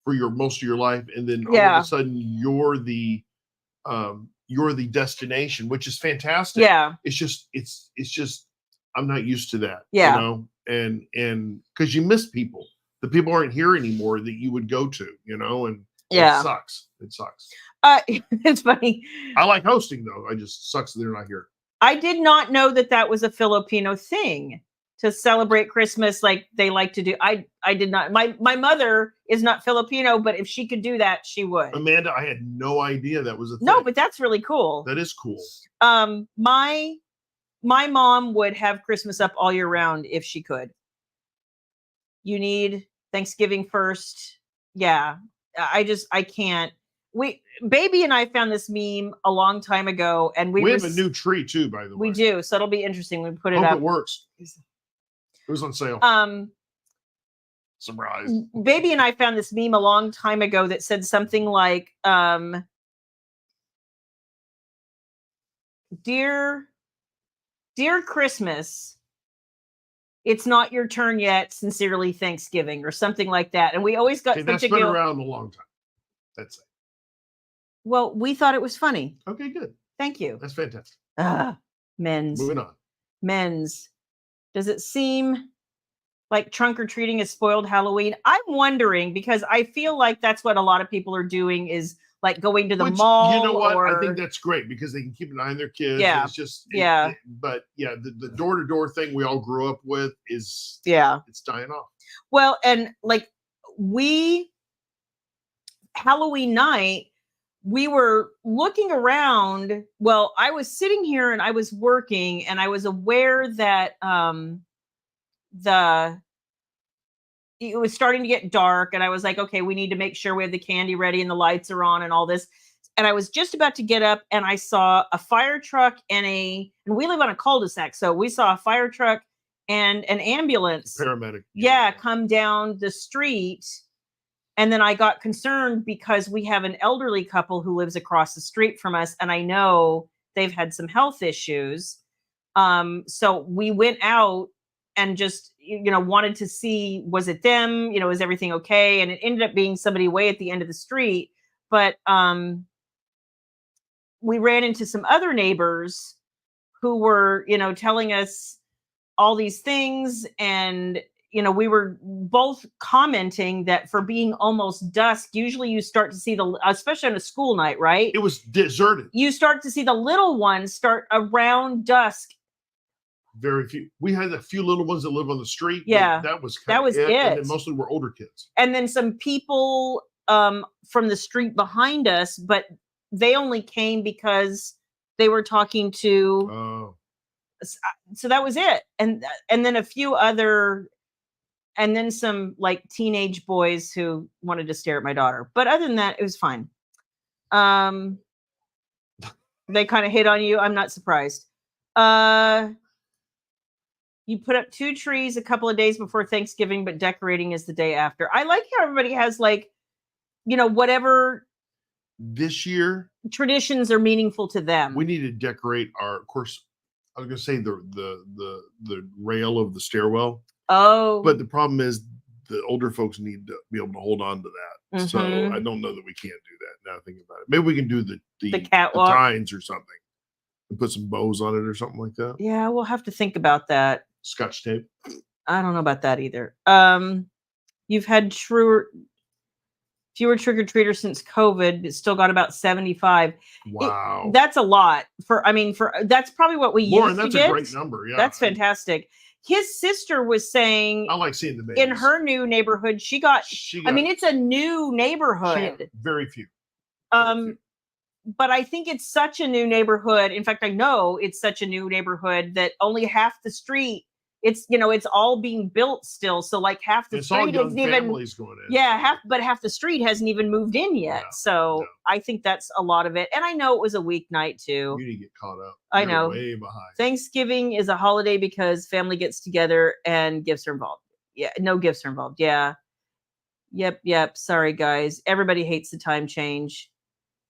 for most of your life, and then all of a sudden you're the destination, which is fantastic. Yeah, it's just I'm not used to that. Yeah, you know, and because you miss people, the people aren't here anymore that you would go to, you know, and. Yeah. It sucks. It's funny. I like hosting though. I just sucks that they're not here. I did not know that was a Filipino thing to celebrate Christmas like they like to do. I did not. My mother is not Filipino, but if she could do that, she would. Amanda, I had no idea that was a thing. No, but that's really cool. That is cool. My mom would have Christmas up all year round if she could. You need Thanksgiving first. Yeah. I can't. Baby and I found this meme a long time ago, and we have a new tree too, by the way. We do, so it'll be interesting when we put it up. It works. It was on sale. Surprise. Baby and I found this meme a long time ago that said something like, "Dear Christmas, it's not your turn yet. Sincerely, Thanksgiving," or something like that. And we always got that's been around a long time. That's it. Well, we thought it was funny. Okay, good. Thank you. That's fantastic. Men's. Moving on. Men's. Does it seem like trunk or treating is spoiled Halloween? I'm wondering because I feel like that's what a lot of people are doing is like going to the mall. You know what? I think that's great because they can keep an eye on their kids. Yeah. It's just but the door-to-door thing we all grew up with is it's dying off. Well, and like Halloween night, we were looking around. Well, I was sitting here and I was working and I was aware that it was starting to get dark and I was like, okay, we need to make sure we have the candy ready and the lights are on and all this. and I was just about to get up, and I saw a fire truck and we live on a cul-de-sac, so we saw a fire truck and an ambulance. Paramedic. Yeah, come down the street. And then I got concerned because we have an elderly couple who lives across the street from us, and I know they've had some health issues. So we went out and just, wanted to see, was it them? Is everything okay? And it ended up being somebody way at the end of the street. But we ran into some other neighbors who were, telling us all these things. And, we were both commenting that for being almost dusk, usually you start to see especially on a school night, right? It was deserted. You start to see the little ones start around dusk. Very few. We had a few little ones that live on the street. Yeah. That was it. And then mostly were older kids. And then some people from the street behind us, but they only came because they were talking to. So that was it. And then a few other, and then some like teenage boys who wanted to stare at my daughter. But other than that, it was fine. They kind of hit on you. I'm not surprised. You put up 2 trees a couple of days before Thanksgiving, but decorating is the day after. I like how everybody has whatever this year traditions are meaningful to them. We need to decorate of course, I was going to say the rail of the stairwell. Oh. But the problem is the older folks need to be able to hold on to that. Mm-hmm. So I don't know that we can't do that now thinking about it. Maybe we can do the catwalk, the tines or something and put some bows on it or something like that. Yeah, we'll have to think about that. Scotch tape. I don't know about that either. You've had fewer trick-or-treaters since COVID. It's still got about 75. Wow. That's a lot that's probably what we used to get. That's a great number. Yeah. That's fantastic. His sister was saying, I like seeing the babies. In her new neighborhood, she got it's a new neighborhood. Very few. But I think it's such a new neighborhood. In fact, I know it's such a new neighborhood that only half the street, it's all being built still. So like half the street isn't even families going in. Yeah, half the street hasn't even moved in yet. I think that's a lot of it. And I know it was a weeknight too. You need to get caught up. I know. Way behind. Thanksgiving is a holiday because family gets together and gifts are involved. Yeah, no gifts are involved. Yeah. Yep. Sorry, guys. Everybody hates the time change.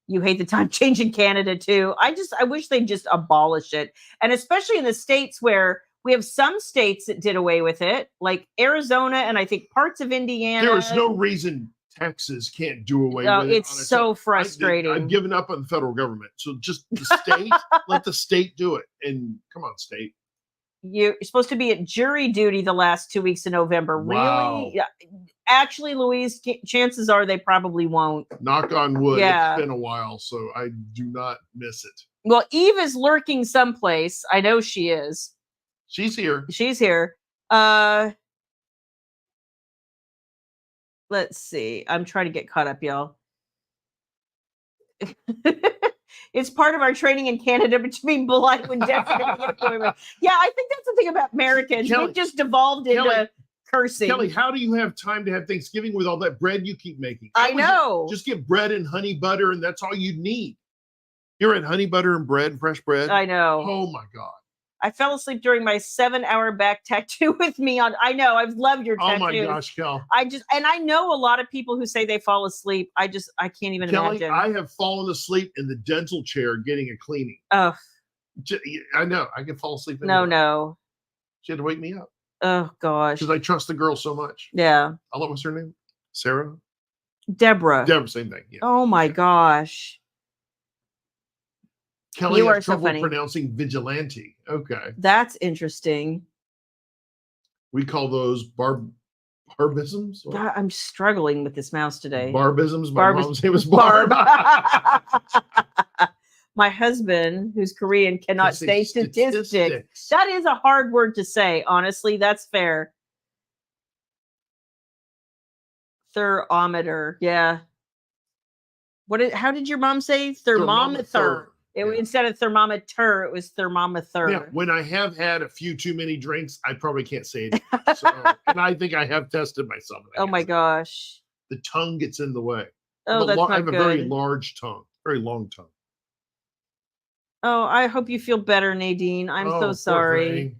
You hate the time change in Canada too. I wish they'd just abolish it. And especially in the States where we have some states that did away with it, like Arizona and I think parts of Indiana. There is no reason Texas can't do away with it. It's so frustrating. I've given up on the federal government. So just the state, let the state do it. And come on, state. You're supposed to be at jury duty the last 2 weeks of November. Wow. Really? Actually, Louise, chances are they probably won't. Knock on wood. Yeah. It's been a while, so I do not miss it. Well, Eve is lurking someplace. I know she is. She's here. Let's see. I'm trying to get caught up, y'all. It's part of our training in Canada, but to be polite when definitely employment. Yeah, I think that's the thing about Americans. We've just devolved into cursing. Kelly, how do you have time to have Thanksgiving with all that bread you keep making? I know. Just get bread and honey butter, and that's all you need. You're at honey butter and bread, fresh bread. I know. Oh my God. I fell asleep during my 7-hour back tattoo with me on. I know. I've loved your tattoo. Oh my gosh, Kel. And I know a lot of people who say they fall asleep. I can't even imagine. I have fallen asleep in the dental chair getting a cleaning. Oh, I know. I can fall asleep. No. She had to wake me up. Oh gosh. Because I trust the girl so much. Yeah. What's her name? Sarah? Deborah, same thing. Yeah. Oh my gosh. Kelly has trouble pronouncing vigilante. Okay. That's interesting. We call those barbisms. God, I'm struggling with this mouse today. Barbisms. My mom's name was Barb. My husband, who's Korean, cannot say statistics. That is a hard word to say. Honestly, that's fair. Thermometer. Yeah. How did your mom say? Thermometer. Instead of thermometer, it was thermometer. Yeah, when I have had a few too many drinks, I probably can't say it. And I think I have tested myself. Oh my gosh. The tongue gets in the way. Oh, that's not I have good. a very large tongue. Very long tongue. Oh, I hope you feel better, Nadine. I'm so poor sorry.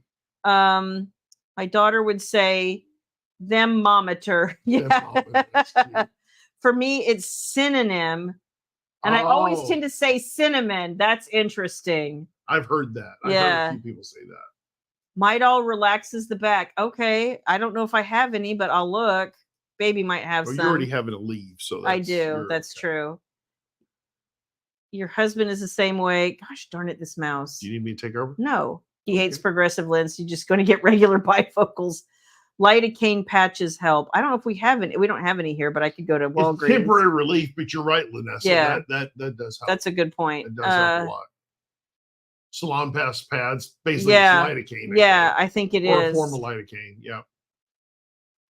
thing. My daughter would say, them mometer. Yeah. That's cute. For me, it's synonym. And I always Oh, tend to say cinnamon. That's interesting. I've heard that. I've heard Yeah. a few people say that. Midol relaxes the back. Okay. I don't know if I have any, but I'll look. Baby might have Well, some. you already have it a leave, so I do. That's okay. true. Your husband is the same way. Gosh darn it, this mouse. Do you need me to take over? No. He hates progressive lens. He's just going to get regular bifocals. Lidocaine patches help. I don't know if we have any. We don't have any here, but I could go to Walgreens. It's temporary relief, but you're right, Linessa. Yeah. That does help. That's a good point. It does help a lot. Salon pads, basically yeah. it's lidocaine. I think it is. Or a form of lidocaine, yeah.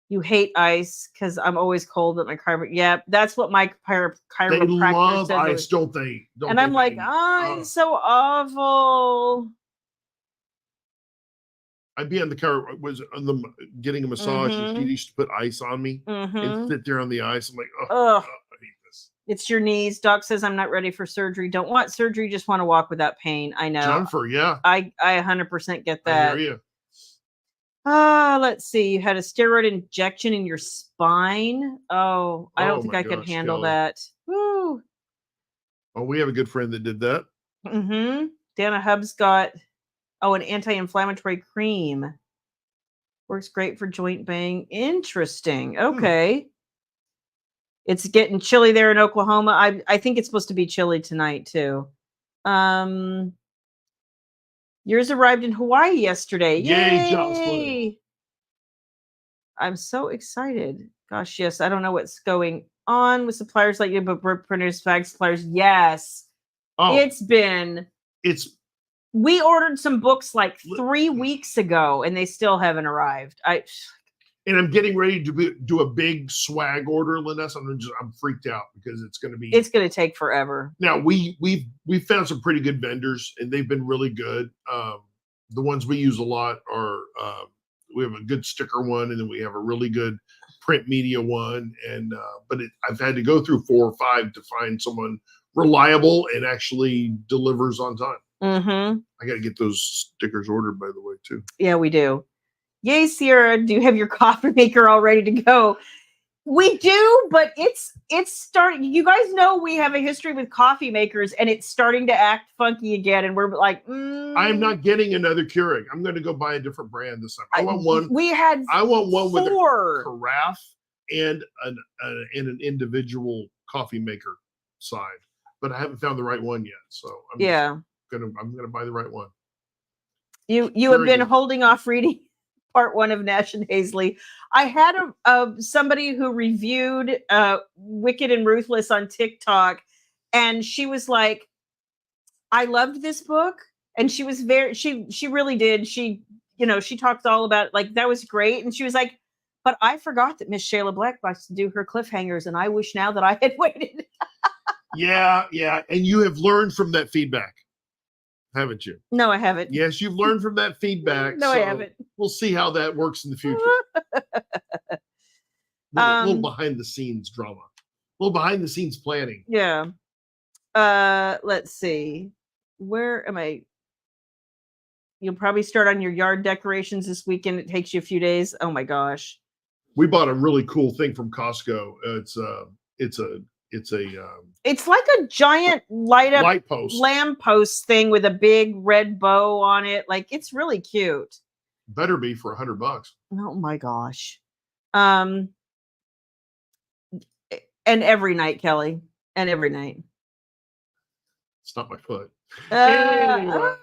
You hate ice because I'm always cold at my chiropractor. Yeah, that's what my chiropractor They love says. ice, don't they? And I'm like, it's so awful. I'd be on the car, getting a massage, and she used to put ice on me and sit there on the ice. I'm like, I hate this. It's your knees. Doc says I'm not ready for surgery. Don't want surgery, just want to walk without pain. I know. Jennifer, yeah. I 100% get that. I hear you. Let's see. You had a steroid injection in your spine. I don't think I could handle that. Woo. Oh, we have a good friend that did that. Dana Hubbs got an anti-inflammatory cream. Works great for joint bang. Interesting. Okay. It's getting chilly there in Oklahoma. I think it's supposed to be chilly tonight too. Yours arrived in Hawaii yesterday. Yay, Jocelyn. I'm so excited. Gosh, yes. I don't know what's going on with suppliers like you, but printers, bag suppliers. Yes. We ordered some books like 3 weeks ago and they still haven't arrived. And I'm getting ready to do a big swag order, Linessa. I'm freaked out because it's going to take forever. Now we've found some pretty good vendors and they've been really good. The ones we use a lot are we have a good sticker one and then we have a really good print media one. And but I've had to go through 4 or 5 to find someone reliable and actually delivers on time. I got to get those stickers ordered, by the way, too. Yeah, we do. Yay, Sierra, do you have your coffee maker all ready to go? We do, but it's starting. You guys know we have a history with coffee makers and it's starting to act funky again. And we're like, I'm not getting another Keurig. I'm going to go buy a different brand this time. I want one. I want one with a carafe and an individual coffee maker side, but I haven't found the right one yet. So I'm gonna buy the right one. You have been holding off reading part 1 of Nash and Hazley. I had somebody who reviewed Wicked and Ruthless on TikTok, and she was like, I loved this book. And she was she really did. She talked all about it, like that was great. And she was like, but I forgot that Miss Shayla Black likes to do her cliffhangers, and I wish now that I had waited. Yeah. And you have learned from that feedback, haven't you? No, I haven't. Yes, you've learned from that feedback. No, I haven't. We'll see how that works in the future. A little behind the scenes drama. A little behind the scenes planning. Yeah. Let's see. Where am I? You'll probably start on your yard decorations this weekend. It takes you a few days. Oh my gosh. We bought a really cool thing from Costco. It's like a giant light post, lamppost thing with a big red bow on it. Like it's really cute. Better be for $100. Oh my gosh. And every night, Kelly, and every night. It's not my foot. Hi,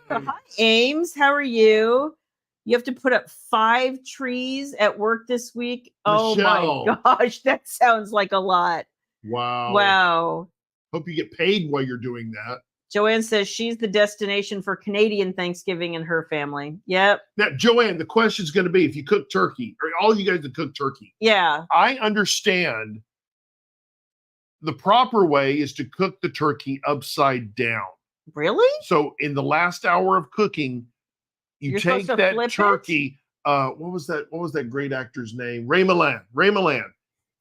Ames. How are you? You have to put up 5 trees at work this week. Michelle. Oh my gosh, that sounds like a lot. Wow. Hope you get paid while you're doing that. Joanne says she's the destination for Canadian Thanksgiving in her family. Yep. Now, Joanne, the question's going to be if you cook turkey, or all you guys that cook turkey. Yeah. I understand the proper way is to cook the turkey upside down. Really? So in the last hour of cooking, you're take that turkey. What was that great actor's name? Ray Milland.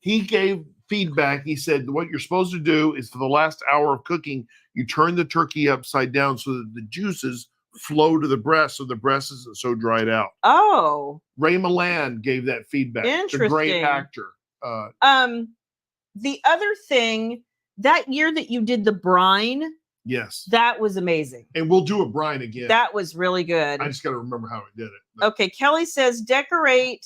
He gave feedback. He said what you're supposed to do is for the last hour of cooking, you turn the turkey upside down so that the juices flow to the breast, so the breast isn't so dried out. Oh, Ray Milland gave that feedback. interesting. The great actor. The other thing, that year that you did the brine, yes, that was amazing. And we'll do a brine again. That was really good. I just got to remember how we did it. But. Okay, Kelly says decorate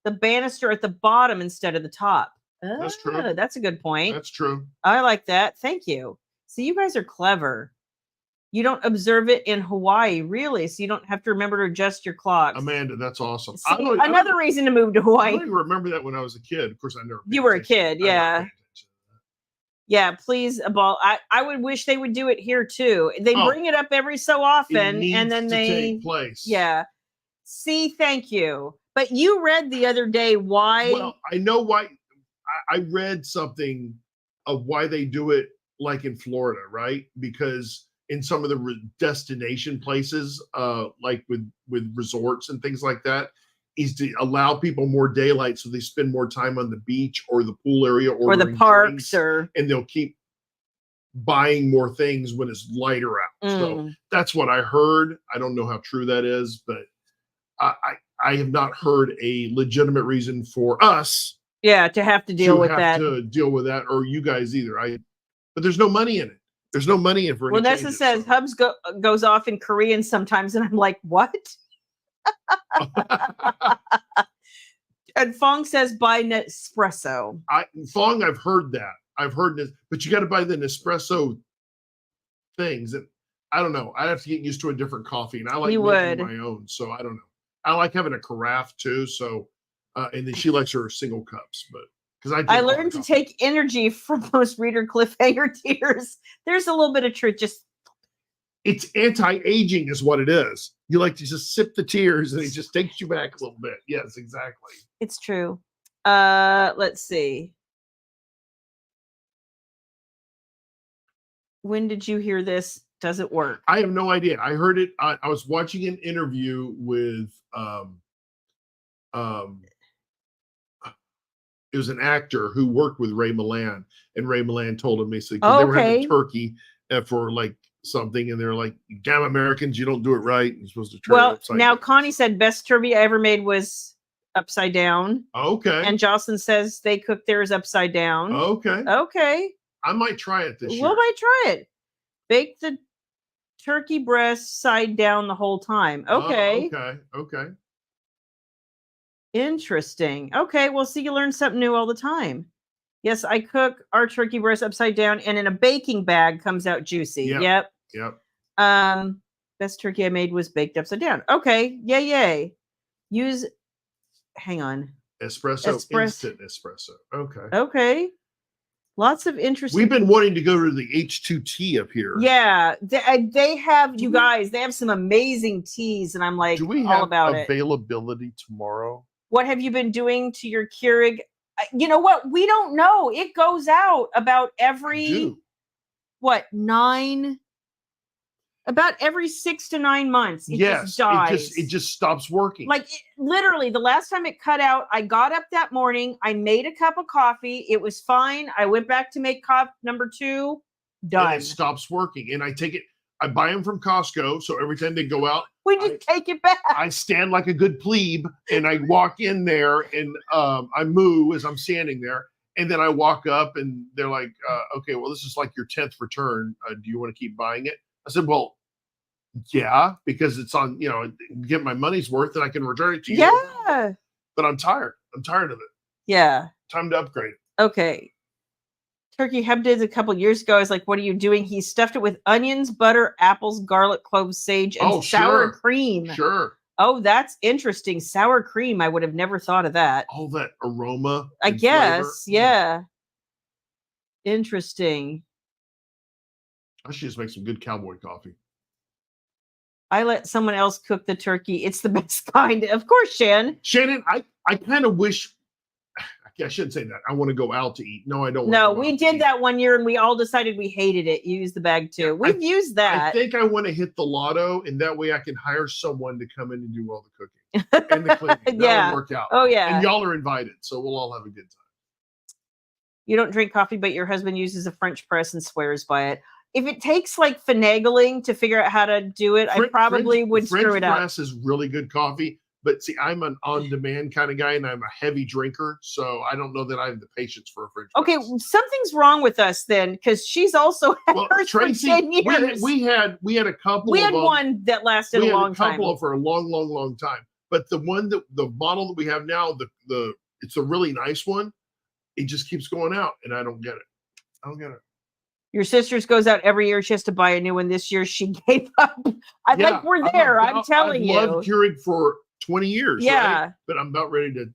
the banister at the bottom instead of the top. That's true. That's a good point. That's true. I like that. Thank you. So you guys are clever. You don't observe it in Hawaii, really, so you don't have to remember to adjust your clocks. Amanda, that's awesome. See, another reason to move to Hawaii. I don't even remember that when I was a kid. Of course, I never. You were a kid, yeah. Yeah, please, I would wish they would do it here too. They bring it up every so often, and then they take place. Yeah. See, thank you. But you read the other day why. Well, I know why. I read something of why they do it like in Florida, right? Because in some of the destination places, like with resorts and things like that, is to allow people more daylight so they spend more time on the beach or the pool area or the parks, and they'll keep buying more things when it's lighter out. So that's what I heard. I don't know how true that is, but I have not heard a legitimate reason for us. Yeah, to have to deal with that. To deal with that, or you guys either. But there's no money in it. There's no money in for. Well, Nessa says Hubs goes off in Korean sometimes, and I'm like, what? And Fong says buy Nespresso. Fong, I've heard that. I've heard this, but you got to buy the Nespresso things. And I don't know. I'd have to get used to a different coffee, and I like making my own. So I don't know. I like having a carafe too. So, and then she likes her single cups, but. I learned to take energy from most reader cliffhanger tears. There's a little bit of truth. It's anti-aging is what it is. You like to just sip the tears and it just takes you back a little bit. Yes, exactly. It's true. Let's see. When did you hear this? Does it work? I have no idea. I heard it. I was watching an interview with it was an actor who worked with Ray Milland, and Ray Milland told him basically they were having turkey for like something, and they're like, "Damn Americans, you don't do it right. You're supposed to turn it upside down." Connie said best turkey I ever made was upside down. Okay. And Jocelyn says they cook theirs upside down. Okay. I might try it this year. We might try it. Bake the turkey breast side down the whole time. Okay. Okay. Interesting. Okay, well, see, you learn something new all the time. Yes, I cook our turkey breast upside down, and in a baking bag comes out juicy. Yep. Best turkey I made was baked upside down. Okay, yay. Hang on. Instant espresso. Okay. Lots of interesting. We've been wanting to go to the H2T up here. Yeah, they have, you guys, they have some amazing teas, and I'm like, do we all have about availability tomorrow? What have you been doing to your Keurig? You know what? We don't know. It goes out about every, about every 6 to 9 months. It just dies. It just stops working. Like literally the last time it cut out, I got up that morning, I made a cup of coffee. It was fine. I went back to make cup number 2. Done. And it stops working. And I buy them from Costco. So every time they go out, we just take it back. I stand like a good plebe and I walk in there and I moo as I'm standing there. And then I walk up and they're like, okay, well, this is like your 10th return. Do you want to keep buying it? I said, well, yeah, because it's on, get my money's worth and I can return it to you. Yeah. But I'm tired. I'm tired of it. Yeah. Time to upgrade it. Okay. Turkey Hub did a couple years ago. I was like, what are you doing? He stuffed it with onions, butter, apples, garlic, cloves, sage, and sour cream. Sure. Oh, that's interesting. Sour cream. I would have never thought of that. All that aroma. I guess. Flavor. Yeah. Interesting. I should just make some good cowboy coffee. I let someone else cook the turkey. It's the best kind. Of course, Shannon, I kind of wish, I shouldn't say that. I want to go out to eat. No, I don't. No, we did that one year and we all decided we hated it. You used the bag too. We've used that. I think I want to hit the lotto and that way I can hire someone to come in and do all the cooking and the cleaning. That would work out. Oh, yeah. And y'all are invited. So we'll all have a good time. You don't drink coffee, but your husband uses a French press and swears by it. If it takes like finagling to figure out how to do it, I probably would screw it up. French press is really good coffee, but see, I'm an on-demand kind of guy, and I'm a heavy drinker, so I don't know that I have the patience for a French press. Okay, something's wrong with us then, because she's also had hers Tracy, for 10 years. We had a couple. We had one that lasted a long time. We had a couple for a long time. But the bottle that we have now, it's a really nice one. It just keeps going out, and I don't get it. Your sister's goes out every year. She has to buy a new one. This year she gave up. We're there. I'm telling you. I've loved Keurig for 20 years. Yeah. Right? But I'm about ready to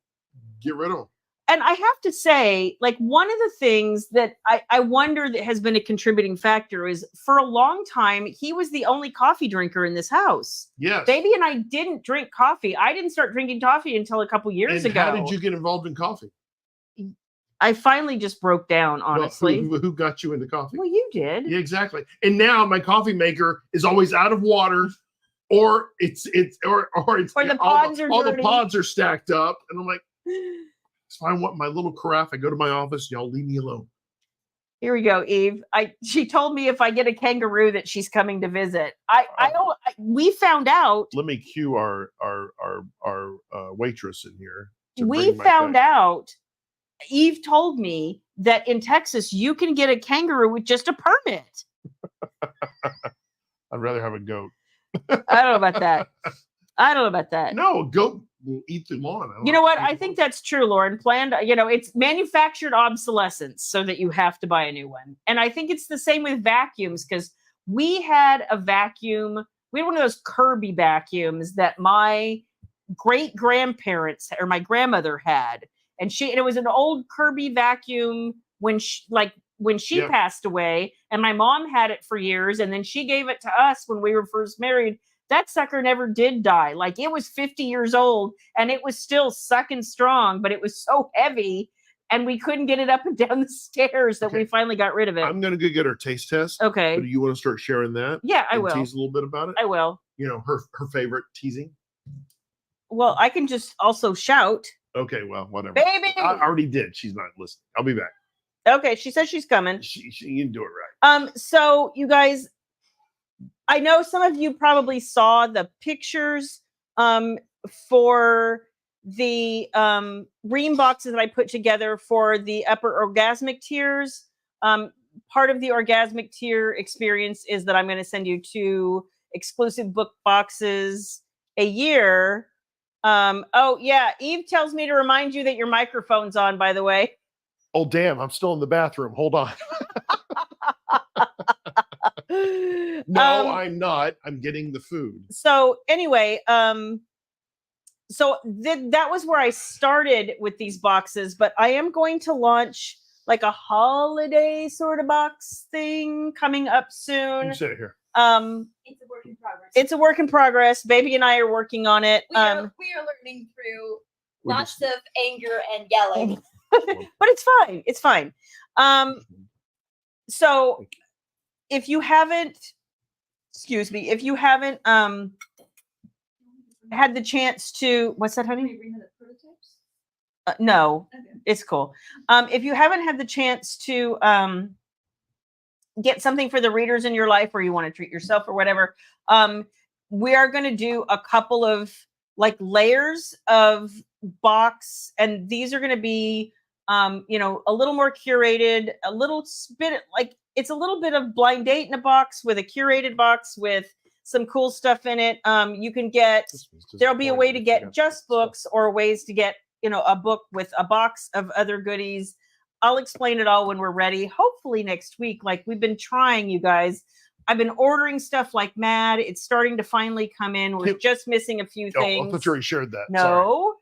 get rid of them. And I have to say, like, one of the things that I wonder that has been a contributing factor is for a long time, he was the only coffee drinker in this house. Yes. Baby and I didn't drink coffee. I didn't start drinking coffee until a couple years ago. How did you get involved in coffee? I finally just broke down, honestly. Well, who got you into coffee? Well, you did. Yeah, exactly. And now my coffee maker is always out of water, or it's or the pods are dirty. All the pods are stacked up, and I'm like, so I want my little carafe. I go to my office. Y'all leave me alone. Here we go, Eve. She told me if I get a kangaroo that she's coming to visit. We found out. Let me cue our waitress in here. We found out. Eve told me that in Texas you can get a kangaroo with just a permit. I'd rather have a goat. I don't know about that. No, a goat will eat the lawn. You know what? I think that's true, Lauren. Planned, it's manufactured obsolescence so that you have to buy a new one. And I think it's the same with vacuums, because we had a vacuum. We had one of those Kirby vacuums that my great grandparents or my grandmother had. And it was an old Kirby vacuum when she passed away, and my mom had it for years, and then she gave it to us when we were first married. That sucker never did die. Like, it was 50 years old and it was still sucking strong, but it was so heavy and we couldn't get it up and down the stairs that we finally got rid of it. I'm going to go get her taste test. Okay. But do you want to start sharing that? Yeah, I will. Tease a little bit about it? I will. Her favorite teasing? Well, I can just also shout. Okay, well, whatever. Baby! I already did. She's not listening. I'll be back. Okay, she says she's coming. She can do it right. So you guys, I know some of you probably saw the pictures for the ream boxes that I put together for the upper orgasmic tiers. Part of the orgasmic tier experience is that I'm going to send you 2 exclusive book boxes a year. Oh yeah, Eve tells me to remind you that your microphone's on, by the way. Oh damn, I'm still in the bathroom. Hold on. No, I'm not. I'm getting the food. So anyway, so that was where I started with these boxes, but I am going to launch like a holiday sort of box thing coming up soon. You sit here. It's a work in progress. It's a work in progress. Baby and I are working on it. We are learning through lots of anger and yelling. But it's fine. It's fine. So if you haven't had the chance to, what's that, honey? No, okay. It's cool. If you haven't had the chance to get something for the readers in your life, or you want to treat yourself or whatever, we are going to do a couple of like layers of box, and these are going to be a little more curated, a little bit like it's a little bit of blind date in a box with a curated box with some cool stuff in it. You can get, there'll be a way to get just books or ways to get, a book with a box of other goodies. I'll explain it all when we're ready. Hopefully next week. Like, we've been trying, you guys. I've been ordering stuff like mad. It's starting to finally come in. We're just missing a few things. I thought you already shared that. No.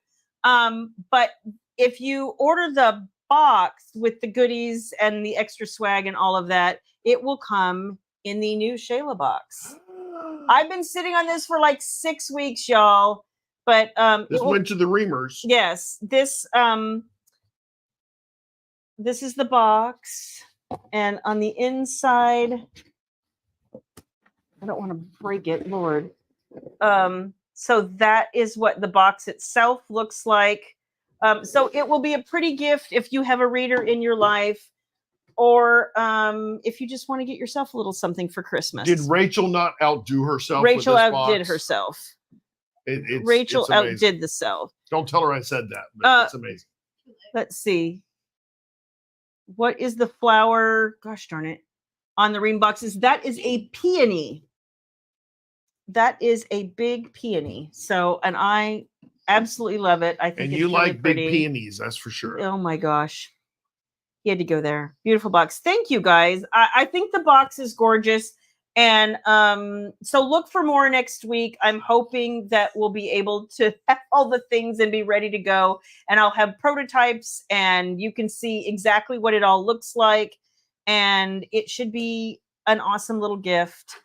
Sorry. But if you order the box with the goodies and the extra swag and all of that, it will come in the new Shayla box. I've been sitting on this for like 6 weeks, y'all. But this went to the reamers. Yes. This is the box, and on the inside, I don't want to break it, Lord. So that is what the box itself looks like. So it will be a pretty gift if you have a reader in your life, or if you just want to get yourself a little something for Christmas. Did Rachel not outdo herself? Rachel with this outdid box? herself. Rachel Rachel outdid the self. Don't tell her I said that, but it's amazing. Let's see. What is the flower? Gosh darn it. On the ream boxes. That is a peony. That is a big peony. So, and I absolutely love it. I think and it's you really like pretty. Big peonies, that's for sure. Oh my gosh. He had to go there. Beautiful box. Thank you guys. I think the box is gorgeous. And so look for more next week. I'm hoping that we'll be able to have all the things and be ready to go. And I'll have prototypes and you can see exactly what it all looks like. And it should be an awesome little gift.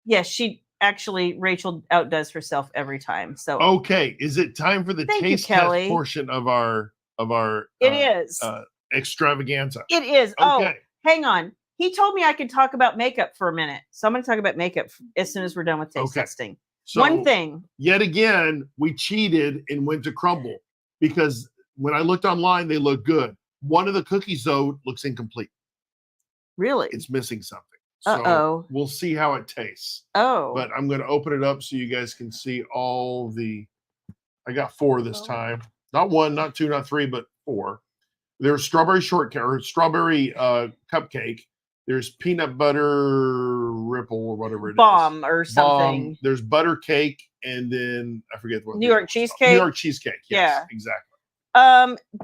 Yes, Rachel outdoes herself every time. So okay, is it time for the taste test portion of our It is extravaganza? It is. Okay. Oh, hang on. He told me I could talk about makeup for a minute. So I'm going to talk about makeup as soon as we're done with taste testing. So one thing. Yet again, we cheated and went to crumble because when I looked online, they look good. One of the cookies, though, looks incomplete. Really? It's missing something. So we'll see how it tastes. Oh. But I'm going to open it up so you guys can see all the. I got 4 this time. Not 1, not 2, not 3, but 4. There's strawberry shortcake or strawberry cupcake. There's peanut butter ripple or whatever it Bomb or something. There's butter cake, and then I forget what. New York cheesecake. New York cheesecake. Yes, yeah, exactly.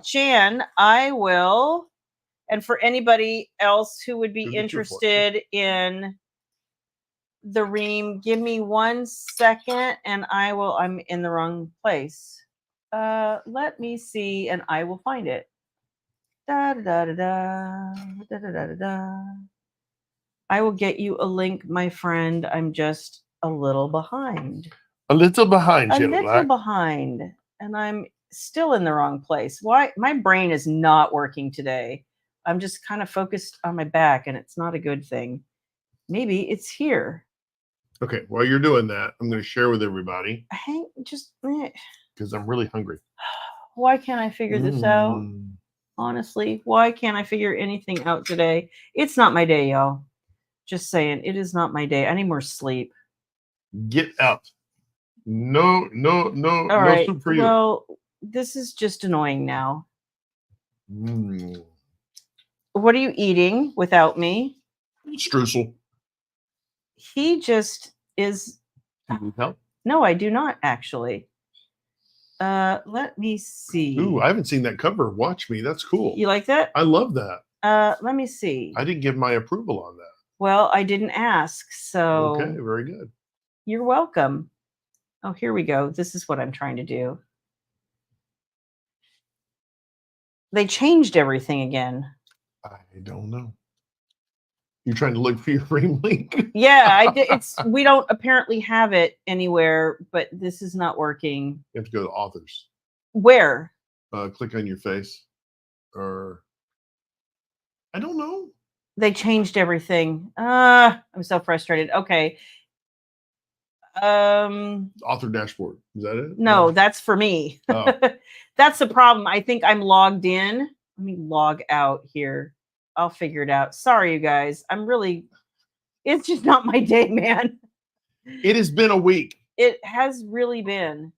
Jan, I will, and for anybody else who would be interested in the ream, give me 1 second, and I will. I'm in the wrong place. Let me see, and I will find it. Da da da da da da da da da. I will get you a link, my friend. I'm just a little behind. A little behind, A little behind. And I'm still in the wrong place. Why? My brain is not working today. I'm just kind of focused on my back, and it's not a good thing. Maybe it's here. Okay, while you're doing that, I'm going to share with everybody. Because I'm really hungry. Why can't I figure this out? Honestly, why can't I figure anything out today? It's not my day, y'all. Just saying, it is not my day. I need more sleep. Get up. No All right. soup for you. Well, this is just annoying now. What are you eating without me? Streusel. He just is. Do you need help? No, I do not actually. Let me see. Ooh, I haven't seen that cover. Watch me. That's cool. You like that? I love that. Let me see. I didn't give my approval on that. Well, I didn't ask, so. Okay, very good. You're welcome. Oh, here we go. This is what I'm trying to do. They changed everything again. I don't know. You're trying to look for your frame link? Yeah, I did. We don't apparently have it anywhere, but this is not working. You have to go to authors. Where? Click on your face. Or I don't know. They changed everything. I'm so frustrated. Okay. Author dashboard. Is that it? No, that's for me. Oh. That's the problem. I think I'm logged in. Let me log out here. I'll figure it out. Sorry, you guys. It's just not my day, man. It has been a week. It has really been.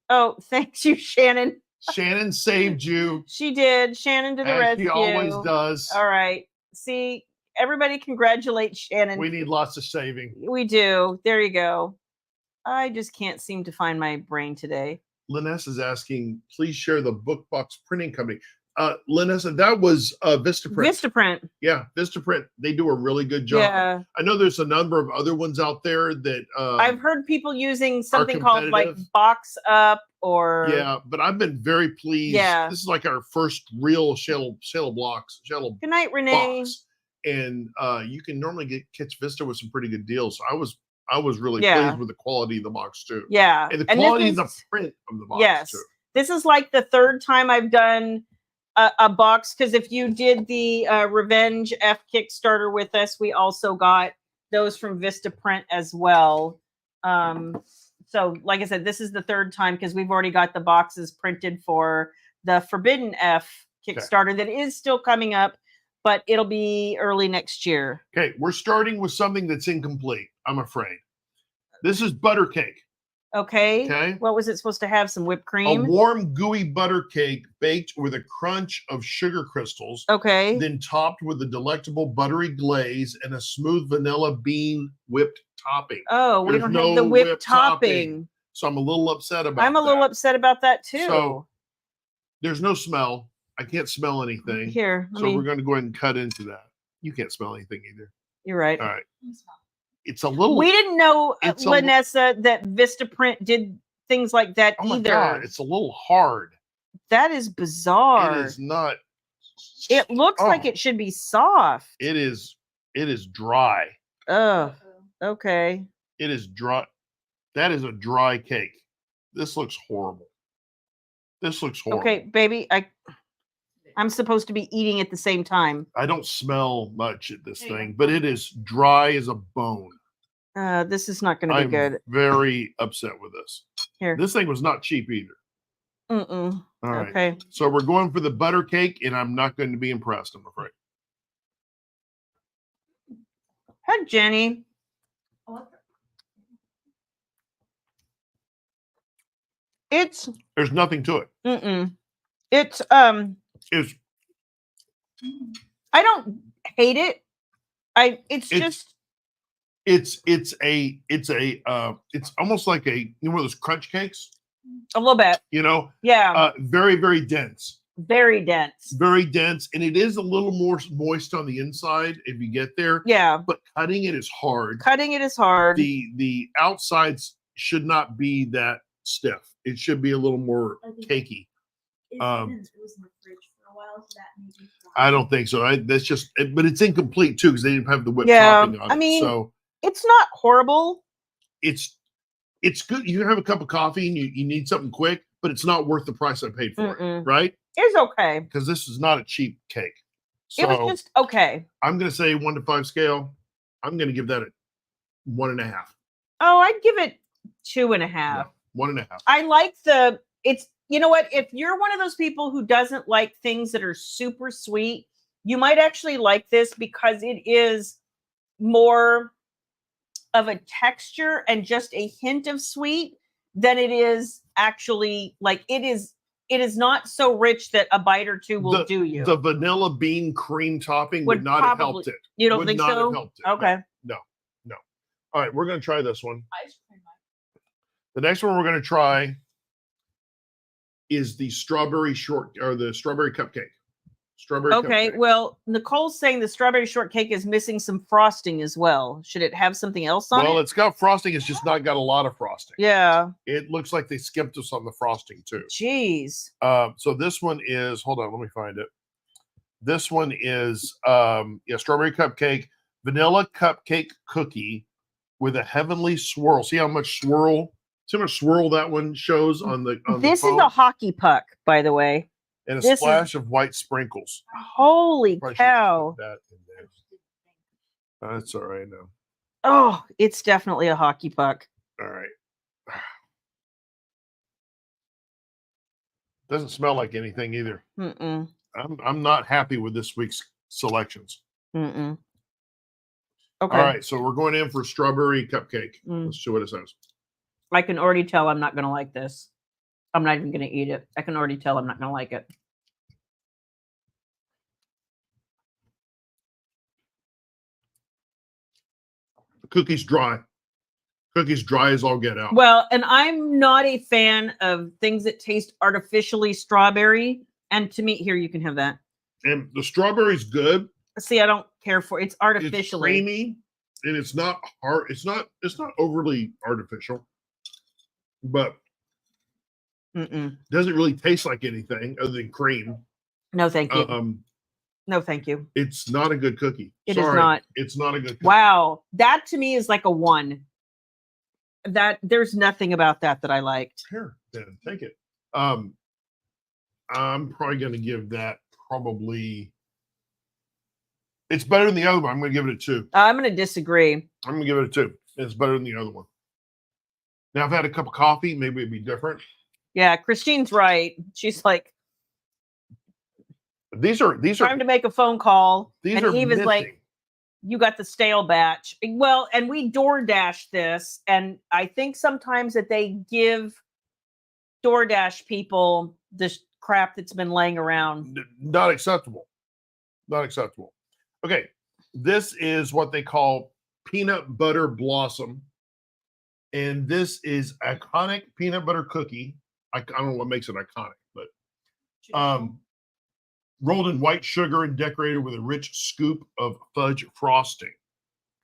Oh, thanks you, Shannon. Shannon saved you. She did. Shannon to the rescue. She always does. All right. See, everybody congratulate Shannon. We need lots of saving. We do. There you go. I just can't seem to find my brain today. Linessa is asking, please share the BookBox printing company. Linessa, that was Vistaprint. Vistaprint. Yeah, Vistaprint. They do a really good job. Yeah. I know there's a number of other ones out there that I've heard people using something called like Box Up or. Yeah, but I've been very pleased. Yeah. This is like our first real Shayla Good night, Renee. box. And you can normally catch Vista with some pretty good deals. So I was really pleased with the quality of the box too. Yeah. And the quality of the print of the box too. This is like the 3rd time I've done a box, because if you did the Revenge F Kickstarter with us, we also got those from Vistaprint as well. So, like I said, this is the third time because we've already got the boxes printed for the Forbidden F Kickstarter that is still coming up, but it'll be early next year. Okay, we're starting with something that's incomplete, I'm afraid. This is butter cake. Okay. Okay. What was it supposed to have? Some whipped A cream? warm, gooey butter cake baked with a crunch of sugar crystals. Okay. Then topped with a delectable buttery glaze and a smooth vanilla bean whipped topping. Oh, we don't have the whipped topping. So I'm a little upset about I'm a little upset about that too. So there's no smell. I can't smell anything. Here, so we're going to go ahead and cut into that. You can't smell anything either. You're right. All right. It's a little. We didn't know, Vanessa, that Vistaprint did things like that either. My God, it's a little hard. That is bizarre. It is not. It looks like it should be soft. It is. It is dry. Oh, okay. It is dry. That is a dry cake. This looks horrible. This looks horrible. Okay, baby, I'm supposed to be eating at the same time. I don't smell much at this thing, but it is dry as a bone. This is not going to be good. I'm very upset with this. Here. This thing was not cheap either. All right. Okay. So we're going for the butter cake, and I'm not going to be impressed, I'm afraid. Hi, Jenny. There's nothing to it. It's I don't hate it. It's almost like one of those crunch cakes. A little bit. Yeah. Very, very dense. Very dense. Very dense. And it is a little more moist on the inside if you get there. Yeah. But cutting it is hard. The outsides should not be that stiff. It should be a little more cakey. It was in the fridge for a while, so that made me I don't think so. That's just, but it's incomplete too because they didn't have the whipped topping on it. I mean, so it's not horrible. It's good. You can have a cup of coffee and you need something quick, but it's not worth the price I paid for it, right? It's okay because this is not a cheap cake. So it was just okay. I'm going to say 1 to 5 scale. I'm going to give that a 1.5. Oh, I'd give it 2.5. Yeah, 1.5. I like it's. You know what? If you're one of those people who doesn't like things that are super sweet, you might actually like this because it is more of a texture and just a hint of sweet than it is actually like it is not so rich that a bite or two will do you. The vanilla bean cream topping would not have helped it. You don't think so? Would not have helped it. Okay. No. All right, we're going to try this one. The next one we're going to try is the strawberry cupcake. Okay, well, Nicole's saying the strawberry shortcake is missing some frosting as well. Should it have something else on it? Well, it's got frosting. It's just not got a lot of frosting. Yeah. It looks like they skipped us on the frosting too. Jeez. So this one is, hold on, let me find it. This one is strawberry cupcake, vanilla cupcake cookie with a heavenly swirl. See how much swirl that one shows on the This is a hockey puck, by the way. And a splash of white sprinkles. Holy cow. That in there. That's all right now. Oh, it's definitely a hockey puck. All right. Doesn't smell like anything either. I'm not happy with this week's selections. Okay. All right, so we're going in for strawberry cupcake. Let's see what it says. I can already tell I'm not going to like this. I'm not even going to eat it. I can already tell I'm not going to like it. The cookie's dry. Cookie's dry as all get out. Well, and I'm not a fan of things that taste artificially strawberry. And to me, here, you can have that. And the strawberry's good. See, I don't care for it's artificially. It's creamy, and it's not hard. It's not overly artificial, but doesn't really taste like anything other than cream. No, thank you. No, thank you. It's not a good cookie. It is not. It's not a good cookie. Wow. That to me is like a 1. That there's nothing about that I liked. Here, then take it. I'm probably going to give that it's better than the other one. I'm going to give it a 2. I'm going to disagree. I'm going to give it a 2. It's better than the other one. Now, if I had a cup of coffee, maybe it'd be different. Yeah, Christine's right. She's like, These are time to make a phone call. These and are Eve is missing. like, you got the stale batch. Well, and we DoorDash this, and I think sometimes that they give DoorDash people this crap that's been laying around. Not acceptable. Not acceptable. Okay, this is what they call peanut butter blossom, and this is iconic peanut butter cookie. I don't know what makes it iconic, but rolled in white sugar and decorated with a rich scoop of fudge frosting.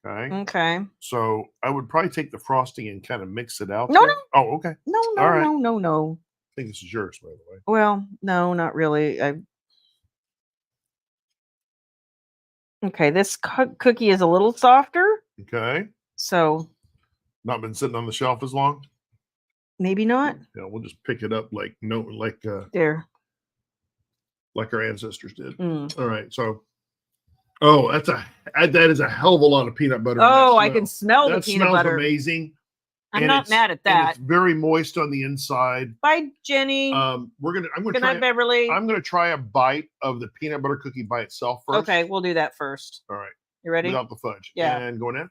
Okay. So I would probably take the frosting and kind of mix it out. No. Oh, okay. No. All right. No. I think this is yours, by the way. Well, no, not really. Okay, this cookie is a little softer. Okay. So. Not been sitting on the shelf as long? Maybe not. Yeah, we'll just pick it up like there. Like our ancestors did. All right, so that is a hell of a lot of peanut butter. Oh, I can smell the peanut butter. That smells amazing. I'm not mad at that. It's very moist on the inside. Bye, Jenny. I'm gonna Good night, Beverly. I'm gonna try a bite of the peanut butter cookie by itself first. Okay, we'll do that first. All right. You ready? Without the fudge. Yeah. And going in.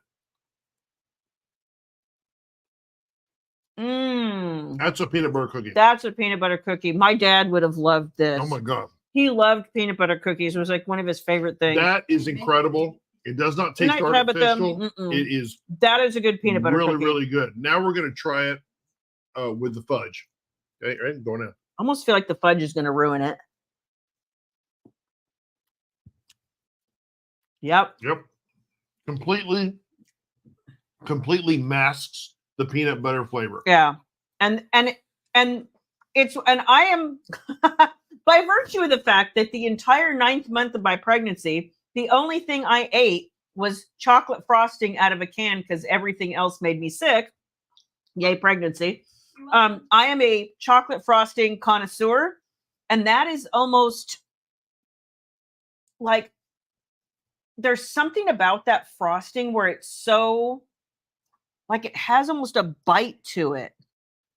That's a peanut butter cookie. That's a peanut butter cookie. My dad would have loved this. Oh my God. He loved peanut butter cookies. It was like one of his favorite things. That is incredible. It does not taste artificial. It is. That is a good peanut butter cookie. Really good. Now we're going to try it with the fudge. Okay, right? Going in. I almost feel like the fudge is going to ruin it. Yep. Completely masks the peanut butter flavor. Yeah. And I am by virtue of the fact that the entire 9th month of my pregnancy, the only thing I ate was chocolate frosting out of a can because everything else made me sick. Yay, pregnancy. I am a chocolate frosting connoisseur, and that is almost like there's something about that frosting where it's so like it has almost a bite to it.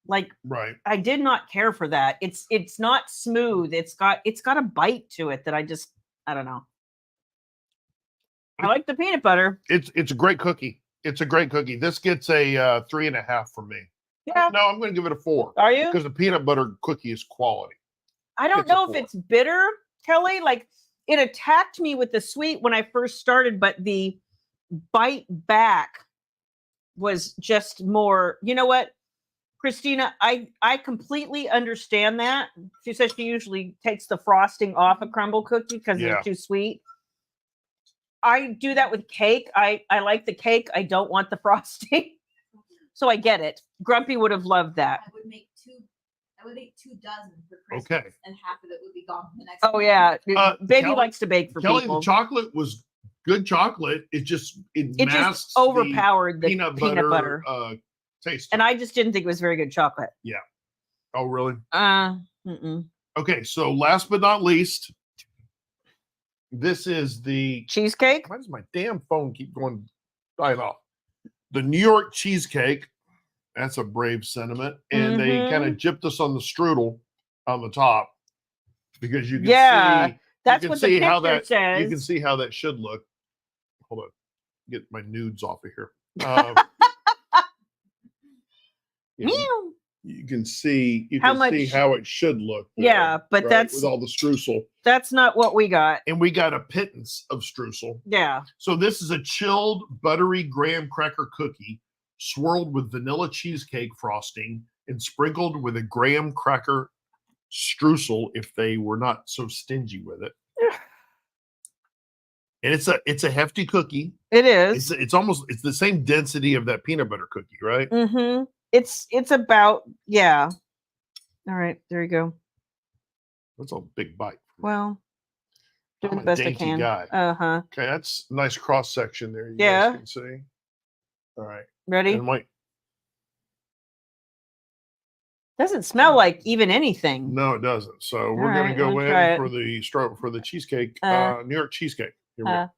Like, right. I did not care for that. It's not smooth. It's got a bite to it that I don't know. I like the peanut butter. It's a great cookie. It's a great cookie. This gets a 3.5 from me. Yeah. No, I'm going to give it a 4. Are you? Because the peanut butter cookie is quality. I don't know if it's bitter, Kelly. Like it attacked me with the sweet when I first started, but the bite back was just more. You know what? Christina, I completely understand that. She says she usually takes the frosting off a crumble cookie because it's too sweet. I do that with cake. I like the cake. I don't want the frosting. So I get it. Grumpy would have loved that. I would make 2 dozen for Christmas, and half of it would be gone the next. Oh yeah, Baby Kelly, likes to bake for Kelly, people. The chocolate was good chocolate. It just overpowered the peanut butter. Taste. And I just didn't think it was very good chocolate. Yeah. Oh, really? Mm-mm. Okay, so last but not least, this is the cheesecake. Why does my damn phone keep dying off? The New York cheesecake. That's a brave sentiment. And they kind of gypped us on the strudel on the top because you can see. That's what the picture says. You can see how that should look. Hold on. Get my nudes off of here. You can see how it should look. There, but right? That's with all the streusel. That's not what we got. And we got a pittance of streusel. Yeah. So this is a chilled buttery graham cracker cookie swirled with vanilla cheesecake frosting and sprinkled with a graham cracker streusel if they were not so stingy with it. And it's a hefty cookie. It is. It's the same density of that peanut butter cookie, right? Mm-hmm. It's about, yeah. All right, there you go. That's a big bite. Well, doing the best I can. Guy. Uh-huh. Okay, that's a nice cross section there. You guys can see. All right. Ready? And wait. Doesn't smell like even anything. No, it doesn't. So we're gonna go in for the cheesecake, New York cheesecake. Here we go.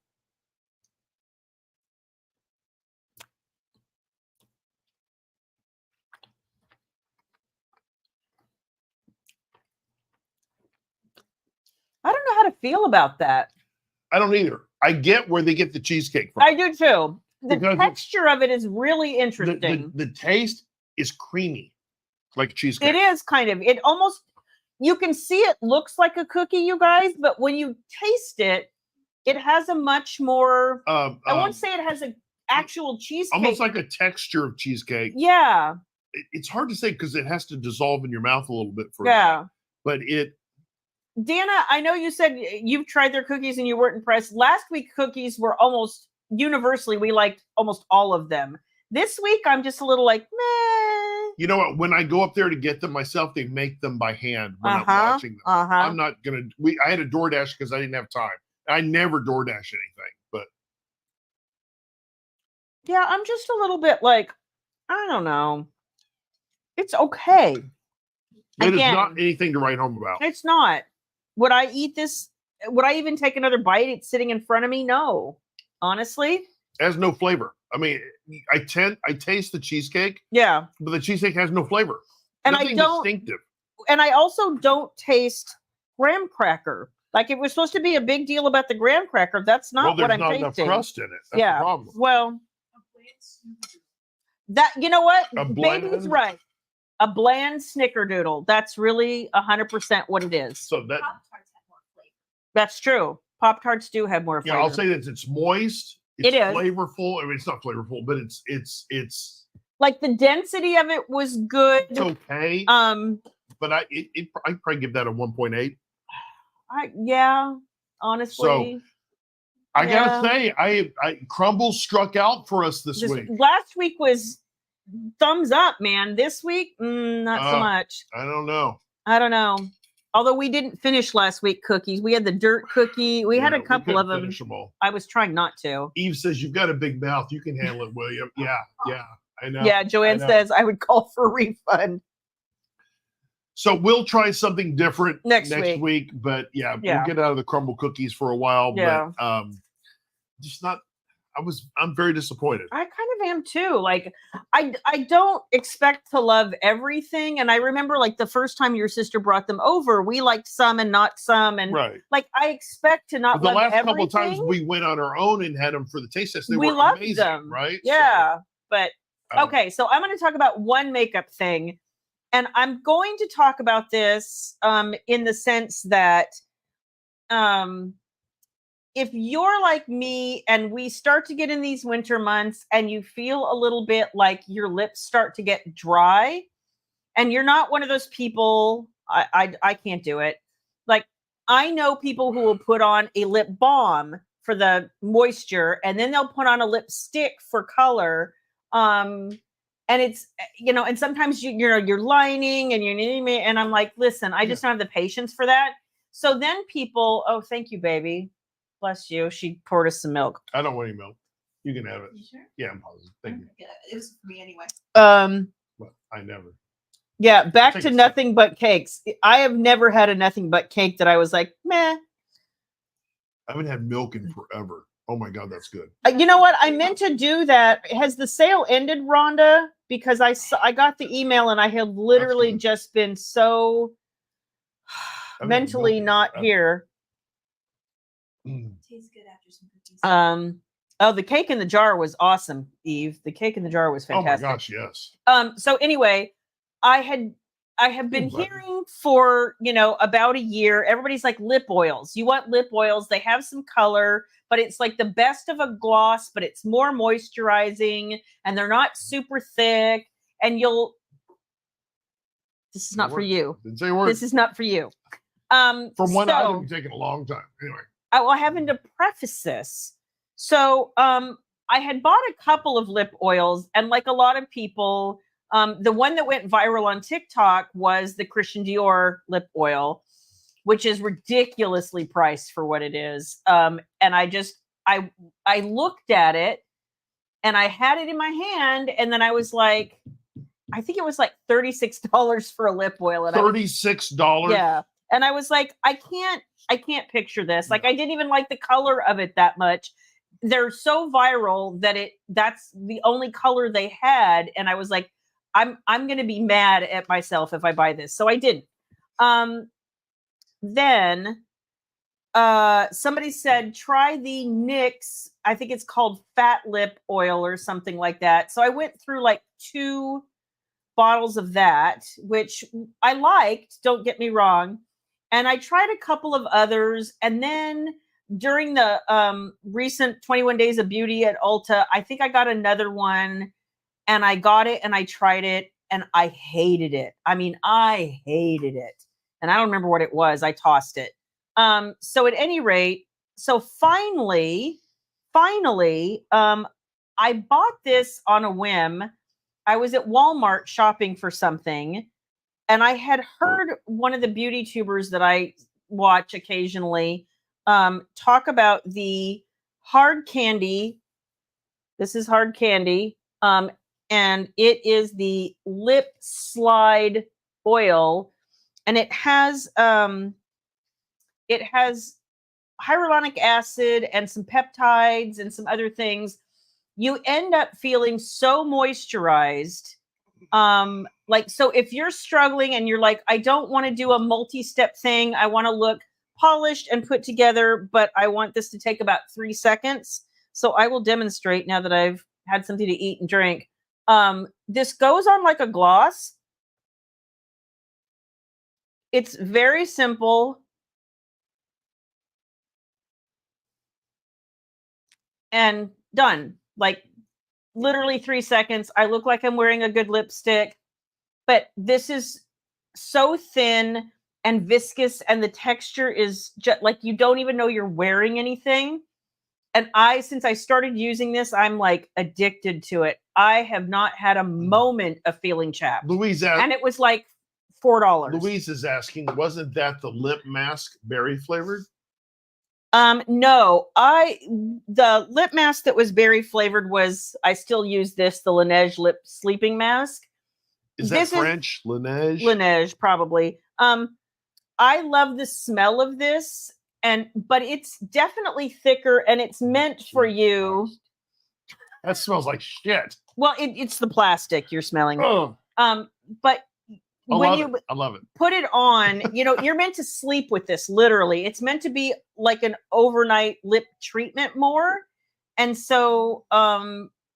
I don't know how to feel about that. I don't either. I get where they get the cheesecake from. I do too. The Because texture of it is really interesting. The taste is creamy, like cheesecake. It is kind of. It almost, you can see it looks like a cookie, you guys, but when you taste it, it has a much more, I won't say it has an actual cheesecake. Almost like a texture of cheesecake. Yeah. It's hard to say because it has to dissolve in your mouth a little bit for Yeah. But it. Dana, I know you said you've tried their cookies and you weren't impressed. Last week cookies were almost universally, we liked almost all of them. This week I'm just a little like, meh. You know what? When I go up there to get them myself, they make them by hand when I'm watching them. I'm not gonna. I had a DoorDash because I didn't have time. I never DoorDash anything, but yeah, I'm just a little bit like, I don't know. It's okay. It is not anything to write home about. It's not. Would I eat this? Would I even take another bite? It's sitting in front of me. No, honestly, it has no flavor. I mean, I taste the cheesecake. Yeah, but the cheesecake has no flavor. And Nothing I don't distinctive. And I also don't taste graham cracker. Like it was supposed to be a big deal about the graham cracker. That's not what I'm tasting. There's not enough crust in it. That's the problem. Well, that you know what? Baby's right. A bland snickerdoodle. That's really 100% what it is. So that Pop-Tarts have more flavor. That's true. Pop-Tarts do have more flavor. Yeah, I'll say that it's moist. It is flavorful. I mean, it's not flavorful, but it's like the density of it was good. It's okay. But I'd probably give that a 1.8. Yeah, honestly. So I gotta say, I Crumble struck out for us this week. Last week was thumbs up, man. This week, not so much. I don't know. Although we didn't finish last week cookies. We had the dirt cookie. We had a couple of them. I was trying not to. Eve says, "You've got a big mouth. You can handle it, William." Yeah, I know. Yeah, Joanne says, I would call for a refund. So we'll try something different next week. But yeah, we'll get out of the crumble cookies for a while. Yeah. But just not. I'm very disappointed. I kind of am too. Like, I don't expect to love everything. And I remember like the first time your sister brought them over, we liked some and not some. And like, I expect to not love everything. The last couple of times we went on our own and had them for the taste test, we were loved amazing, them. Right? Yeah. But okay, so I'm going to talk about one makeup thing. And I'm going to talk about this in the sense that if you're like me and we start to get in these winter months and you feel a little bit like your lips start to get dry and you're not one of those people, I can't do it. Like I know people who will put on a lip balm for the moisture and then they'll put on a lipstick for color. And it's, and sometimes you're lining and I'm like, listen, I just don't have the patience for that. So then people, oh, thank you, baby. Bless you. She poured us some milk. I don't want any milk. You can have it. You sure? Yeah, I'm positive. Thank you. Yeah, it was for me anyway. Well, I never. Yeah, back to nothing but cakes. I have never had a nothing but cake that I was like, meh. I haven't had milk in forever. Oh my God, that's good. You know what? I meant to do that. Has the sale ended, Rhonda? Because I got the email and I had literally just been so mentally not here. Tastes good after some cookies. Oh, the cake in the jar was awesome, Eve. The cake in the jar was fantastic. Oh my gosh, yes. So anyway, I have been hearing for, about a year, everybody's like lip oils. You want lip oils. They have some color, but it's like the best of a gloss, but it's more moisturizing and they're not super thick. And this is not for you. Didn't say a word. This is not for you. From one item, it's taken a long time. Anyway. I having to preface this. So I had bought a couple of lip oils, and like a lot of people, the one that went viral on TikTok was the Christian Dior lip oil, which is ridiculously priced for what it is. And I looked at it and I had it in my hand, and then I was like, I think it was like $36 for a lip oil. And $36? Yeah. And I was like, I can't picture this. Like, I didn't even like the color of it that much. They're so viral that that's the only color they had. And I was like, I'm going to be mad at myself if I buy this. So I didn't. Then Somebody said try the NYX, I think it's called Fat Lip Oil or something like that. So I went through like 2 bottles of that, which I liked, don't get me wrong. And I tried a couple of others. And then during the recent 21 Days of Beauty at Ulta, I think I got another one, and I got it and I tried it and I hated it. I mean, I hated it. And I don't remember what it was. I tossed it. So at any rate, so finally, I bought this on a whim. I was at Walmart shopping for something, and I had heard one of the beauty tubers that I watch occasionally talk about the hard candy. This is hard candy. And it is the lip slide oil, and it has hyaluronic acid and some peptides and some other things. You end up feeling so moisturized. Like, so if you're struggling and you're like, I don't want to do a multi-step thing, I want to look polished and put together, but I want this to take about 3 seconds. So I will demonstrate now that I've had something to eat and drink. This goes on like a gloss. It's very simple. And done. Like literally 3 seconds. I look like I'm wearing a good lipstick, but this is so thin and viscous, and the texture is just like you don't even know you're wearing anything. And since I started using this, I'm like addicted to it. I have not had a moment of feeling chapped. Louise, and it was like $4. Louise is asking, wasn't that the lip mask berry flavored? No, the lip mask that was berry flavored was, I still use this, the Laneige lip sleeping mask. Is that French? Laneige? Laneige, probably. I love the smell of this, but it's definitely thicker, and it's meant for you. That smells like shit. Well, it's the plastic you're smelling. Oh. But when you I love it. Put it on, you're meant to sleep with this, literally. It's meant to be like an overnight lip treatment more. And so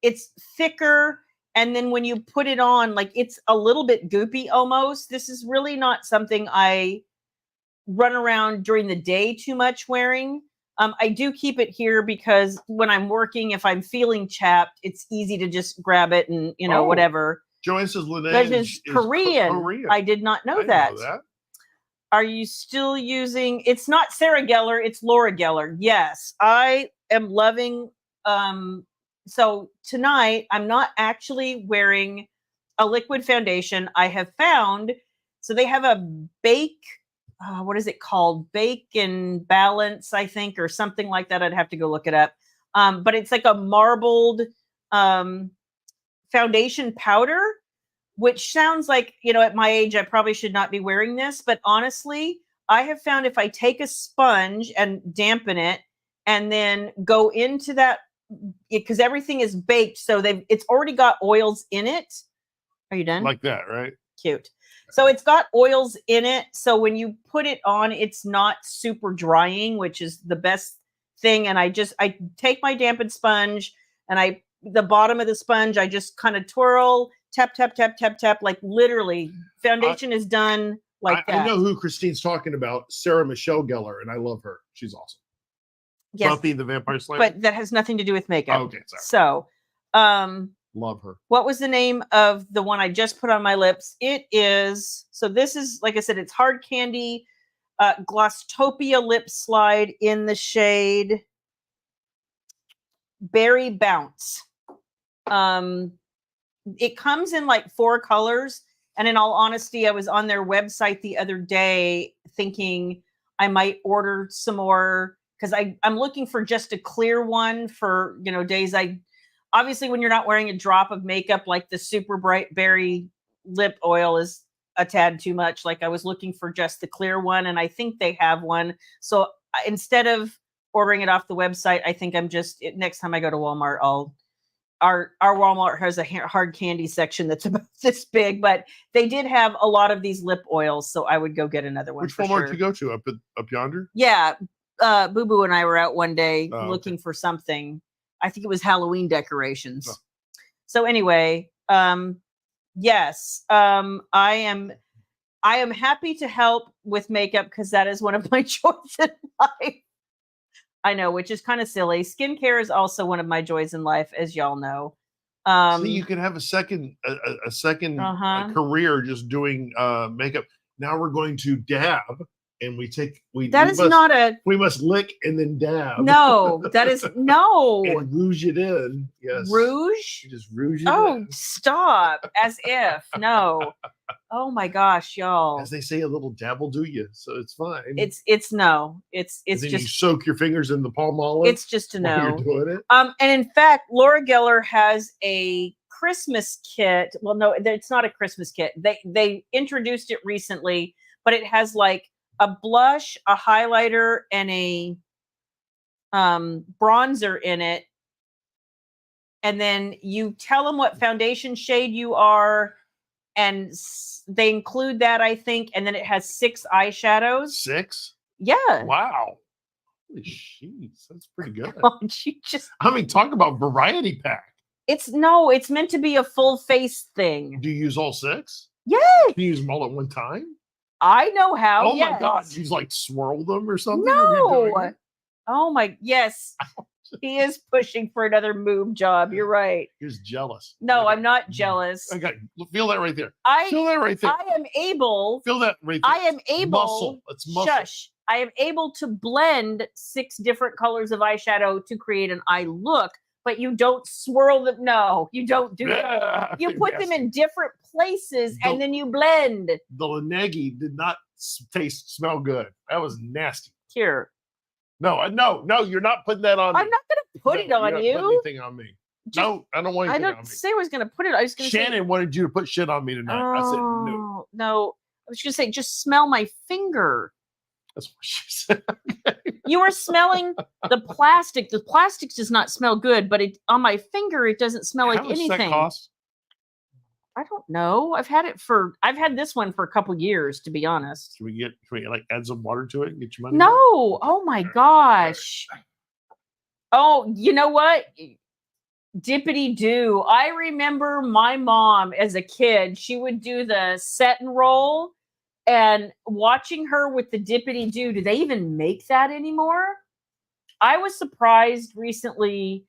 it's thicker. And then when you put it on, like, it's a little bit goopy almost. This is really not something I run around during the day too much wearing. I do keep it here because when I'm working, if I'm feeling chapped, it's easy to just grab it and, whatever. Joanne says Laneige is Korean. I did not know that. Are you still using, it's not Sarah Gellar, it's Laura Geller. Yes, I am loving, so tonight I'm not actually wearing a liquid foundation. I have found, so they have a what is it called? Bake and Balance, I think, or something like that. I'd have to go look it up. But it's like a marbled foundation powder, which sounds like, at my age, I probably should not be wearing this. But honestly, I have found if I take a sponge and dampen it and then go into that, because everything is baked, so it's already got oils in it. Are you done? Like that, right? Cute. So it's got oils in it. So when you put it on, it's not super drying, which is the best thing. And I take my dampened sponge, and the bottom of the sponge, I just kind of twirl, tap, tap, tap, tap, tap, like literally foundation is done like that. I know who Christine's talking about, Sarah Michelle Gellar, and I love her. She's awesome. Yes. Buffy the Vampire Slayer. But that has nothing to do with makeup. Okay, sorry. So, love her. What was the name of the one I just put on my lips? It is, so this is, like I said, it's Hard Candy Glosstopia Lip Slide in the shade Berry Bounce. It comes in like 4 colors. And in all honesty, I was on their website the other day thinking I might order some more, because I'm looking for just a clear one for, days obviously, when you're not wearing a drop of makeup, like the super bright berry lip oil is a tad too much. Like, I was looking for just the clear one, and I think they have one. So instead of ordering it off the website, I think next time I go to Walmart, our Walmart has a hard candy section that's about this big, but they did have a lot of these lip oils, so I would go get another one. Which Walmart did you go to? Up yonder? Yeah. Boo Boo and I were out one day looking okay. for something. I think it was Halloween decorations. Oh. So anyway, yes, I am happy to help with makeup because that is one of my joys in life. I know, which is kind of silly. Skincare is also one of my joys in life, as y'all know. See, you can have a second Uh-huh. career just doing makeup. Now we're going to dab, and we must lick and then dab. No, that is no. And rouge it in. Yes. Rouge? You just rouge it Oh, in. stop. As if. No. Oh my gosh, y'all. As they say, a little dab will do you, so it's fine. It's and then just you soak your fingers in the palm olive. It's just to know. While you're doing it. And in fact, Laura Geller has a Christmas kit. Well, no, it's not a Christmas kit. They introduced it recently, but it has like a blush, a highlighter, and a bronzer in it. And then you tell them what foundation shade you are, and they include that, I think. And then it has 6 eyeshadows. 6? Yeah. Wow. Holy jeez, that's pretty good. Talk about variety pack. It's meant to be a full face thing. Do you use all 6? Yeah. Can you use them all at one time? I know how. Oh my God. You like swirl them or something? No. Oh my, yes. He is pushing for another moob job. You're right. He's jealous. No, I'm not jealous. Okay, feel that right there. Feel that right there. I am able. Feel that right there. I am able. Muscle. It's muscle. Shush. I am able to blend 6 different colors of eyeshadow to create an eye look, but you don't swirl them. No, you don't do that. You put them in different places and then you blend. The Laneige did not smell good. That was nasty. Here. No, you're not putting that on me. I'm not going to put it on you. Put anything on me. No, I don't want anything on me. I didn't say I was going to put it. I was going to say. Shannon wanted you to put shit on me tonight. I said no. No, I was going to say, just smell my finger. That's what she said. You were smelling the plastic. The plastic does not smell good, but on my finger, it doesn't smell like anything. How much that cost? I don't know. I've had this one for a couple years, to be honest. Can we like add some water to it and get your money? No. Oh my gosh. Oh, you know what? Dippity doo. I remember my mom as a kid. She would do the set and roll, and watching her with the dippity doo. Do they even make that anymore? I was surprised recently.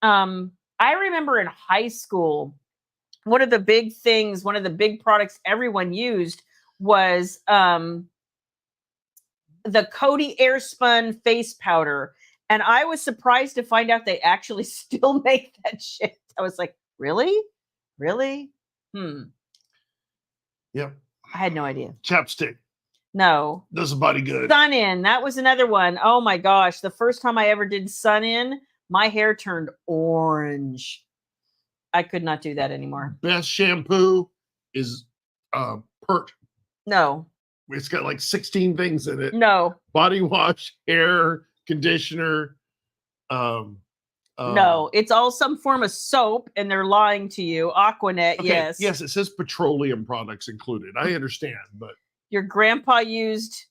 I remember in high school, one of the big products everyone used was the Coty Airspun face powder. And I was surprised to find out they actually still make that shit. I was like, really? Really? Yep. I had no idea. Chapstick. No. Does the body good. Sun In. That was another one. Oh my gosh. The first time I ever did Sun In, my hair turned orange. I could not do that anymore. Best shampoo is Pert. No. It's got like 16 things in it. No. Body wash, hair, conditioner. No, it's all some form of soap, and they're lying to you. Aquanet, okay, yes. Yes, it says petroleum products included. I understand, but your grandpa used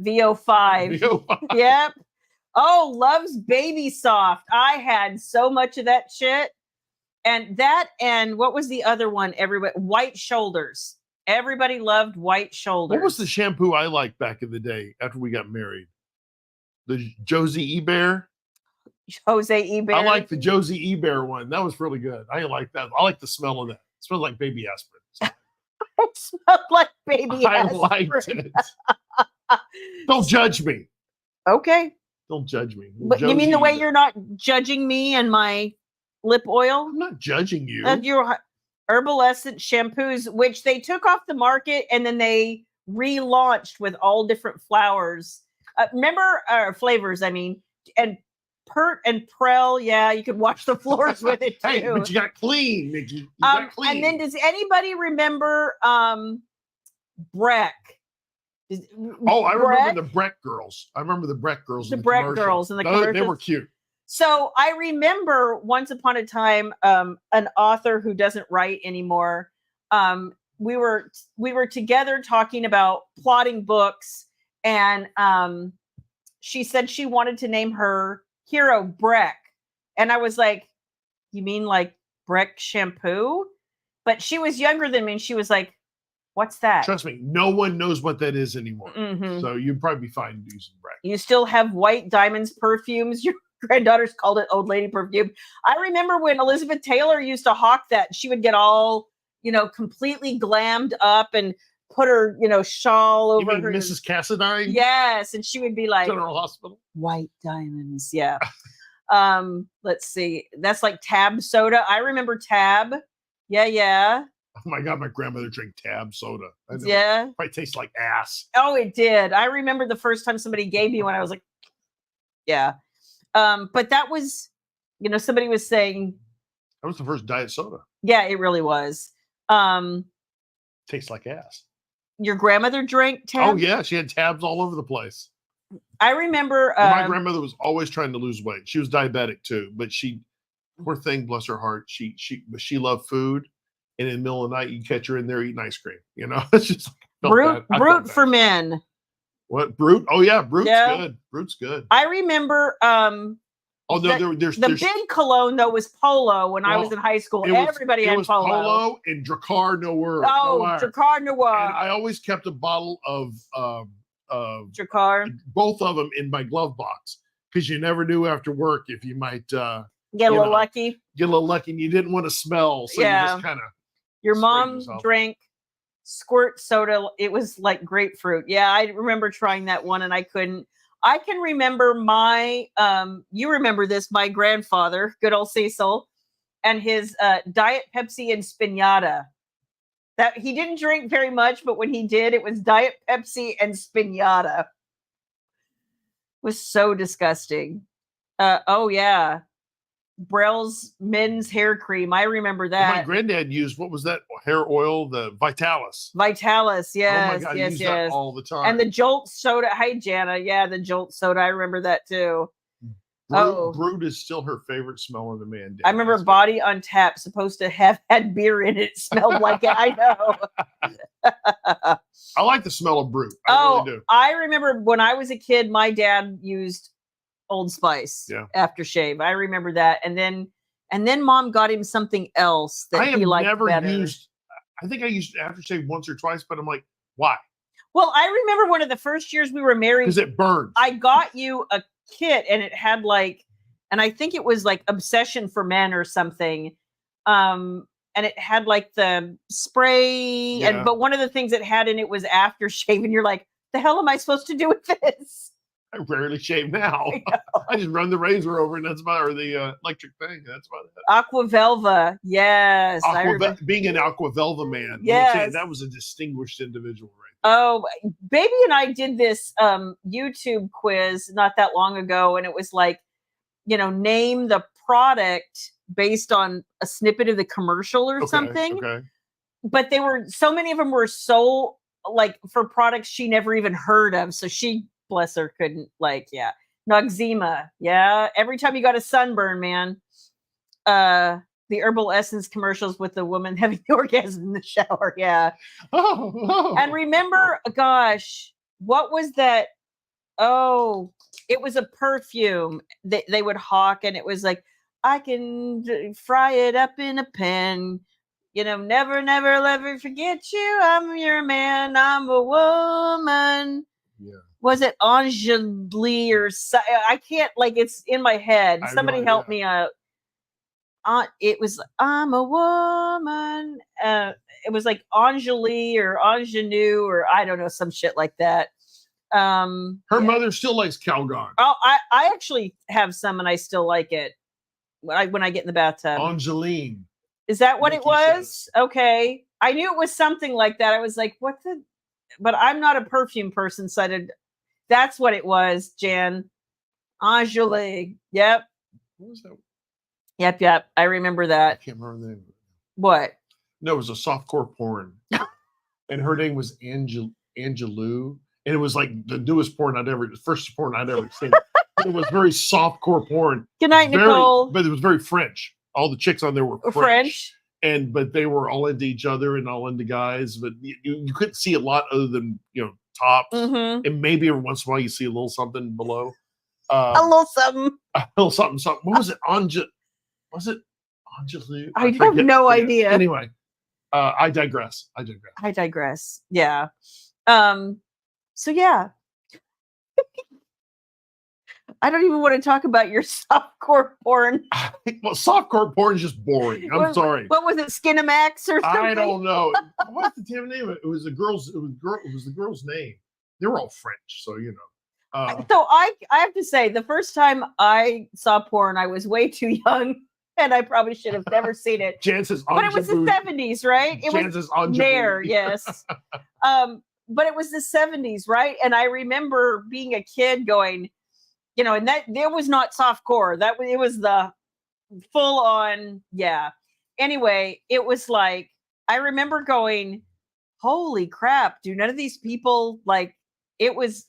VO5. VO5. Yep. Oh, Love's Baby Soft. I had so much of that shit. And what was the other one? White Shoulders. Everybody loved White Shoulders. What was the shampoo I liked back in the day after we got married? The Josie Ebear. Jose Ebear. I like the Josie Ebear one. That was really good. I like that. I like the smell of that. It smells like baby aspirin. It smelled like baby aspirin. I liked it. Don't judge me. Okay. Don't judge me. But Josie, you mean the way you're not judging me and my lip oil? I'm not judging you. Your Herbal Essence shampoos, which they took off the market and then they relaunched with all different flowers. Flavors, I mean, and Pert and Prel, yeah, you could wash the floors with it too. Hey, but you got clean, Nikki. You got clean. And then does anybody remember Breck? I remember the Breck girls. I remember the Breck girls. The Breck girls in the commercials. They were cute. So I remember once upon a time, an author who doesn't write anymore. We were together talking about plotting books, and she said she wanted to name her hero Breck. And I was like, you mean like Breck shampoo? But she was younger than me, and she was like, what's that? Trust me, no one knows what that is anymore. Mm-hmm. So you'd probably be fine using Breck. You still have White Diamonds perfumes. Your granddaughters called it old lady perfume. I remember when Elizabeth Taylor used to hawk that, she would get all, completely glammed up and put her, shawl over her. Mrs. Cassadine? Yes. And she would be like, General Hospital. White Diamonds. Yeah. Let's see. That's like Tab soda. I remember Tab. Yeah. Oh my God, my grandmother drank Tab soda. Yeah. It probably tastes like ass. Oh, it did. I remember the first time somebody gave me one. I was like, yeah. But that was, somebody was saying. That was the first diet soda. Yeah, it really was. Tastes like ass. Your grandmother drank Tab? Oh, yeah. She had Tabs all over the place. I remember. My grandmother was always trying to lose weight. She was diabetic too, but poor thing, bless her heart. She loved food. And in the middle of the night, you catch her in there eating ice cream. It's just Brute for men. What? Brute? Oh yeah, Brute's good. Brute's good. I remember there's big cologne though was Polo when I was in high school. Everybody had Polo. Polo and Dracar Noir. Dracar Noir. And I always kept a bottle of Dracar. Both of them in my glove box because you never knew after work if you might get a little lucky. Get a little lucky, and you didn't want to smell, so you just kind of. Your mom drank squirt soda. It was like grapefruit. Yeah, I remember trying that one and I couldn't. I can remember you remember this, my grandfather, good old Cecil, and his Diet Pepsi and Spinata. That he didn't drink very much, but when he did, it was Diet Pepsi and Spinata. It was so disgusting. Oh, yeah. Brell's men's hair cream. I remember that. My granddad used, what was that hair oil? The Vitalis. Vitalis, yes. Oh my God, yes. That all the time. And the Jolt soda. Hi, Jana. Yeah, the Jolt soda. I remember that too. Brute is still her favorite smell in the man. I remember Body on Tap, supposed to have had beer in it. It smelled like it. I know. I like the smell of Brute. I really do. I remember when I was a kid, my dad used Old Spice aftershave. I remember that. And then mom got him something else that he liked better. I think I used aftershave once or twice, but I'm like, why? Well, I remember one of the first years we were married. Because it burns. I got you a kit and it had and I think it was like Obsession for Men or something. And it had like the spray but one of the things it had in it was aftershave. And you're like, the hell am I supposed to do with this? I rarely shave now. I just run the razor over, and that's about, or the electric thing. That's about it. Aquavelva, yes. Being an Aquavelva man, yes, that was a distinguished individual, right? Oh, Baby and I did this YouTube quiz not that long ago, and it was like, name the product based on a snippet of the commercial or something. Okay. But so many of them were so for products she never even heard of, so she. Bless her, couldn't Noxzema. Yeah. Every time you got a sunburn, man. The Herbal Essence commercials with the woman having the orgasm in the shower. Yeah. Oh. And remember, gosh, what was that? Oh, it was a perfume that they would hawk, and it was like, I can fry it up in a pan. Never, never, never forget you. I'm your man. I'm a woman. Yeah. Was it Angeli or I can't it's in my head. Somebody help me out. It was I'm a woman. It was like Angeli or Ingenue or I don't know, some shit like that. Her mother still likes Calgon. Oh, I actually have some and I still like it when I get in the bathtub. Angeline. Is that what it was? Okay. I knew it was something like that. I was like, but I'm not a perfume person, so that's what it was, Jan. Angeli. Yep. What was that? Yep. I remember that. I can't remember the name. What? No, it was a softcore porn. And her name was Angelou. And it was like the newest porn first porn I'd ever seen. It was very softcore porn. Good night, Nicole. But it was very French. All the chicks on there were French. But they were all into each other and all into guys. But you couldn't see a lot other than, tops, Mm-hmm. and maybe every once in a while you see a little something below. A little something. A little something. What was it? Was it Angelou? I have no forget. idea. Anyway, I digress. Yeah. So yeah. I don't even want to talk about your softcore porn. Well, softcore porn is just boring. I'm sorry. What was it, Skinamax or something? I don't know. What's the damn name of it? It was the girl's. It was the girl's name. They were all French, so you know. So I have to say, the first time I saw porn, I was way too young, and I probably should have never seen it. But it was the 70s, right? It was there, yes. But it was the 70s, right? And I remember being a kid going, you know, and that there was not softcore. It was the full on, yeah. Anyway, it was like, I remember going, holy crap, dude, none of these people, like, it was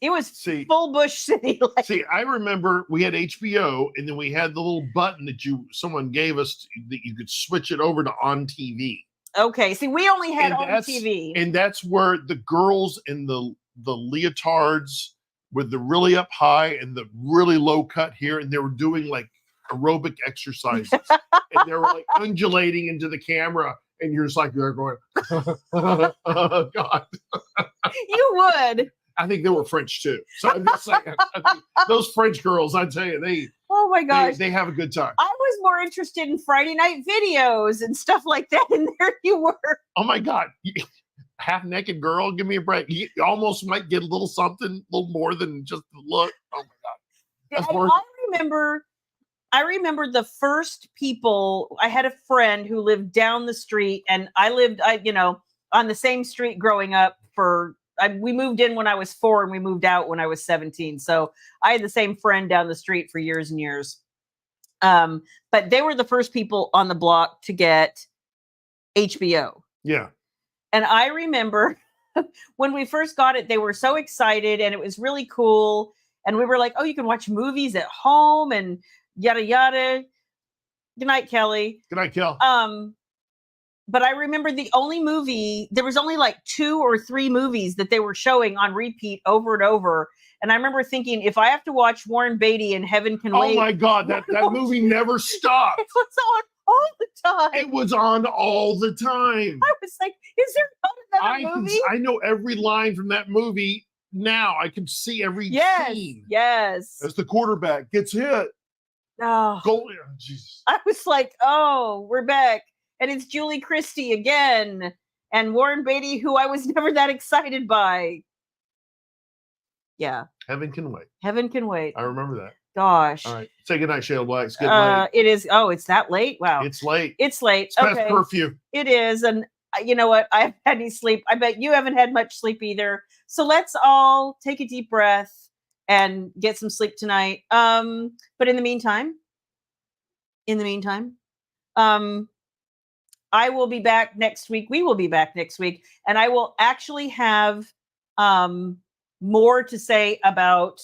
full Bush City. Like, see, I remember we had HBO, and then we had the little button that someone gave us that you could switch it over to on TV. Okay, see, we only had on TV, and that's where the girls in the leotards with the really up high and the really low cut here, and they were doing like aerobic exercises, and they were like undulating into the camera, and you're just like, they're going, oh, God. You would. I think they were French too. So I'm just saying, those French girls, I tell you, oh my gosh, they have a good time. I was more interested in Friday night videos and stuff like that, and there you were. Oh my God. Half naked girl, give me a break. You almost might get a little something, a little more than just the look. Oh my God. I remember the first people. I had a friend who lived down the street, and I lived, on the same street growing up we moved in when I was 4 and we moved out when I was 17. So I had the same friend down the street for years and years. But they were the first people on the block to get HBO. Yeah. And I remember when we first got it, they were so excited and it was really cool. And we were like, oh, you can watch movies at home and yada, yada. Good night, Kelly. Good night, Kel. But I remember there was only like 2 or 3 movies that they were showing on repeat over and over. And I remember thinking, if I have to watch Warren Beatty and Heaven Can Wait. Oh my God, that movie never stopped. It was on all the time. It was on all the time. I was like, is there not another movie? I know every line from that movie now. I can see every scene. Yes. As the quarterback gets hit. Oh, Jesus. I was like, oh, we're back. And it's Julie Christie again. And Warren Beatty, who I was never that excited by. Yeah. Heaven Can Wait. Heaven Can Wait. I remember that. Gosh. All right. Say goodnight, Shayla Black. It's getting late. It is. Oh, it's that late? Wow. It's late. It's late. It's past curfew. It is. And you know what? I haven't had any sleep. I bet you haven't had much sleep either. So let's all take a deep breath and get some sleep tonight. But in the meantime, I will be back next week. We will be back next week. And I will actually have more to say about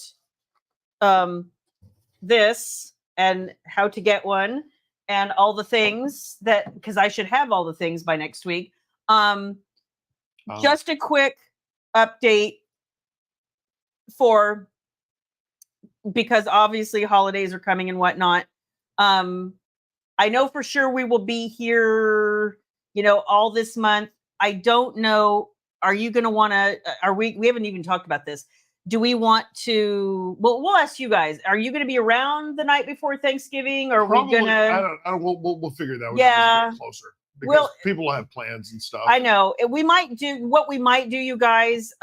this and how to get one and all the things because I should have all the things by next week. Just a quick update because obviously holidays are coming and whatnot. I know for sure we will be here, all this month. I don't know. Are you going to want to, we haven't even talked about this. Do we want to, we'll ask you guys, are you going to be around the night before Thanksgiving or are we going to? We'll figure that out. Yeah. Closer because people have plans and stuff. I know. What we might do, you guys,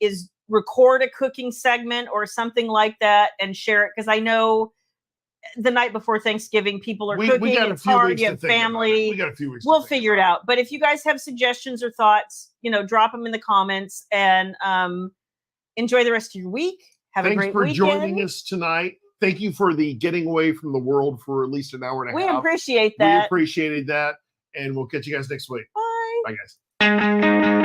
is record a cooking segment or something like that and share it. Cause I know the night before Thanksgiving, people are cooking. It's hard. You have family. We got a few weeks. We'll figure it out. But if you guys have suggestions or thoughts, drop them in the comments and enjoy the rest of your week. Have a great weekend. Thanks for joining us tonight. Thank you for the getting away from the world for at least an hour and a half. We appreciate that. We appreciated that. And we'll catch you guys next week. Bye. Bye, guys.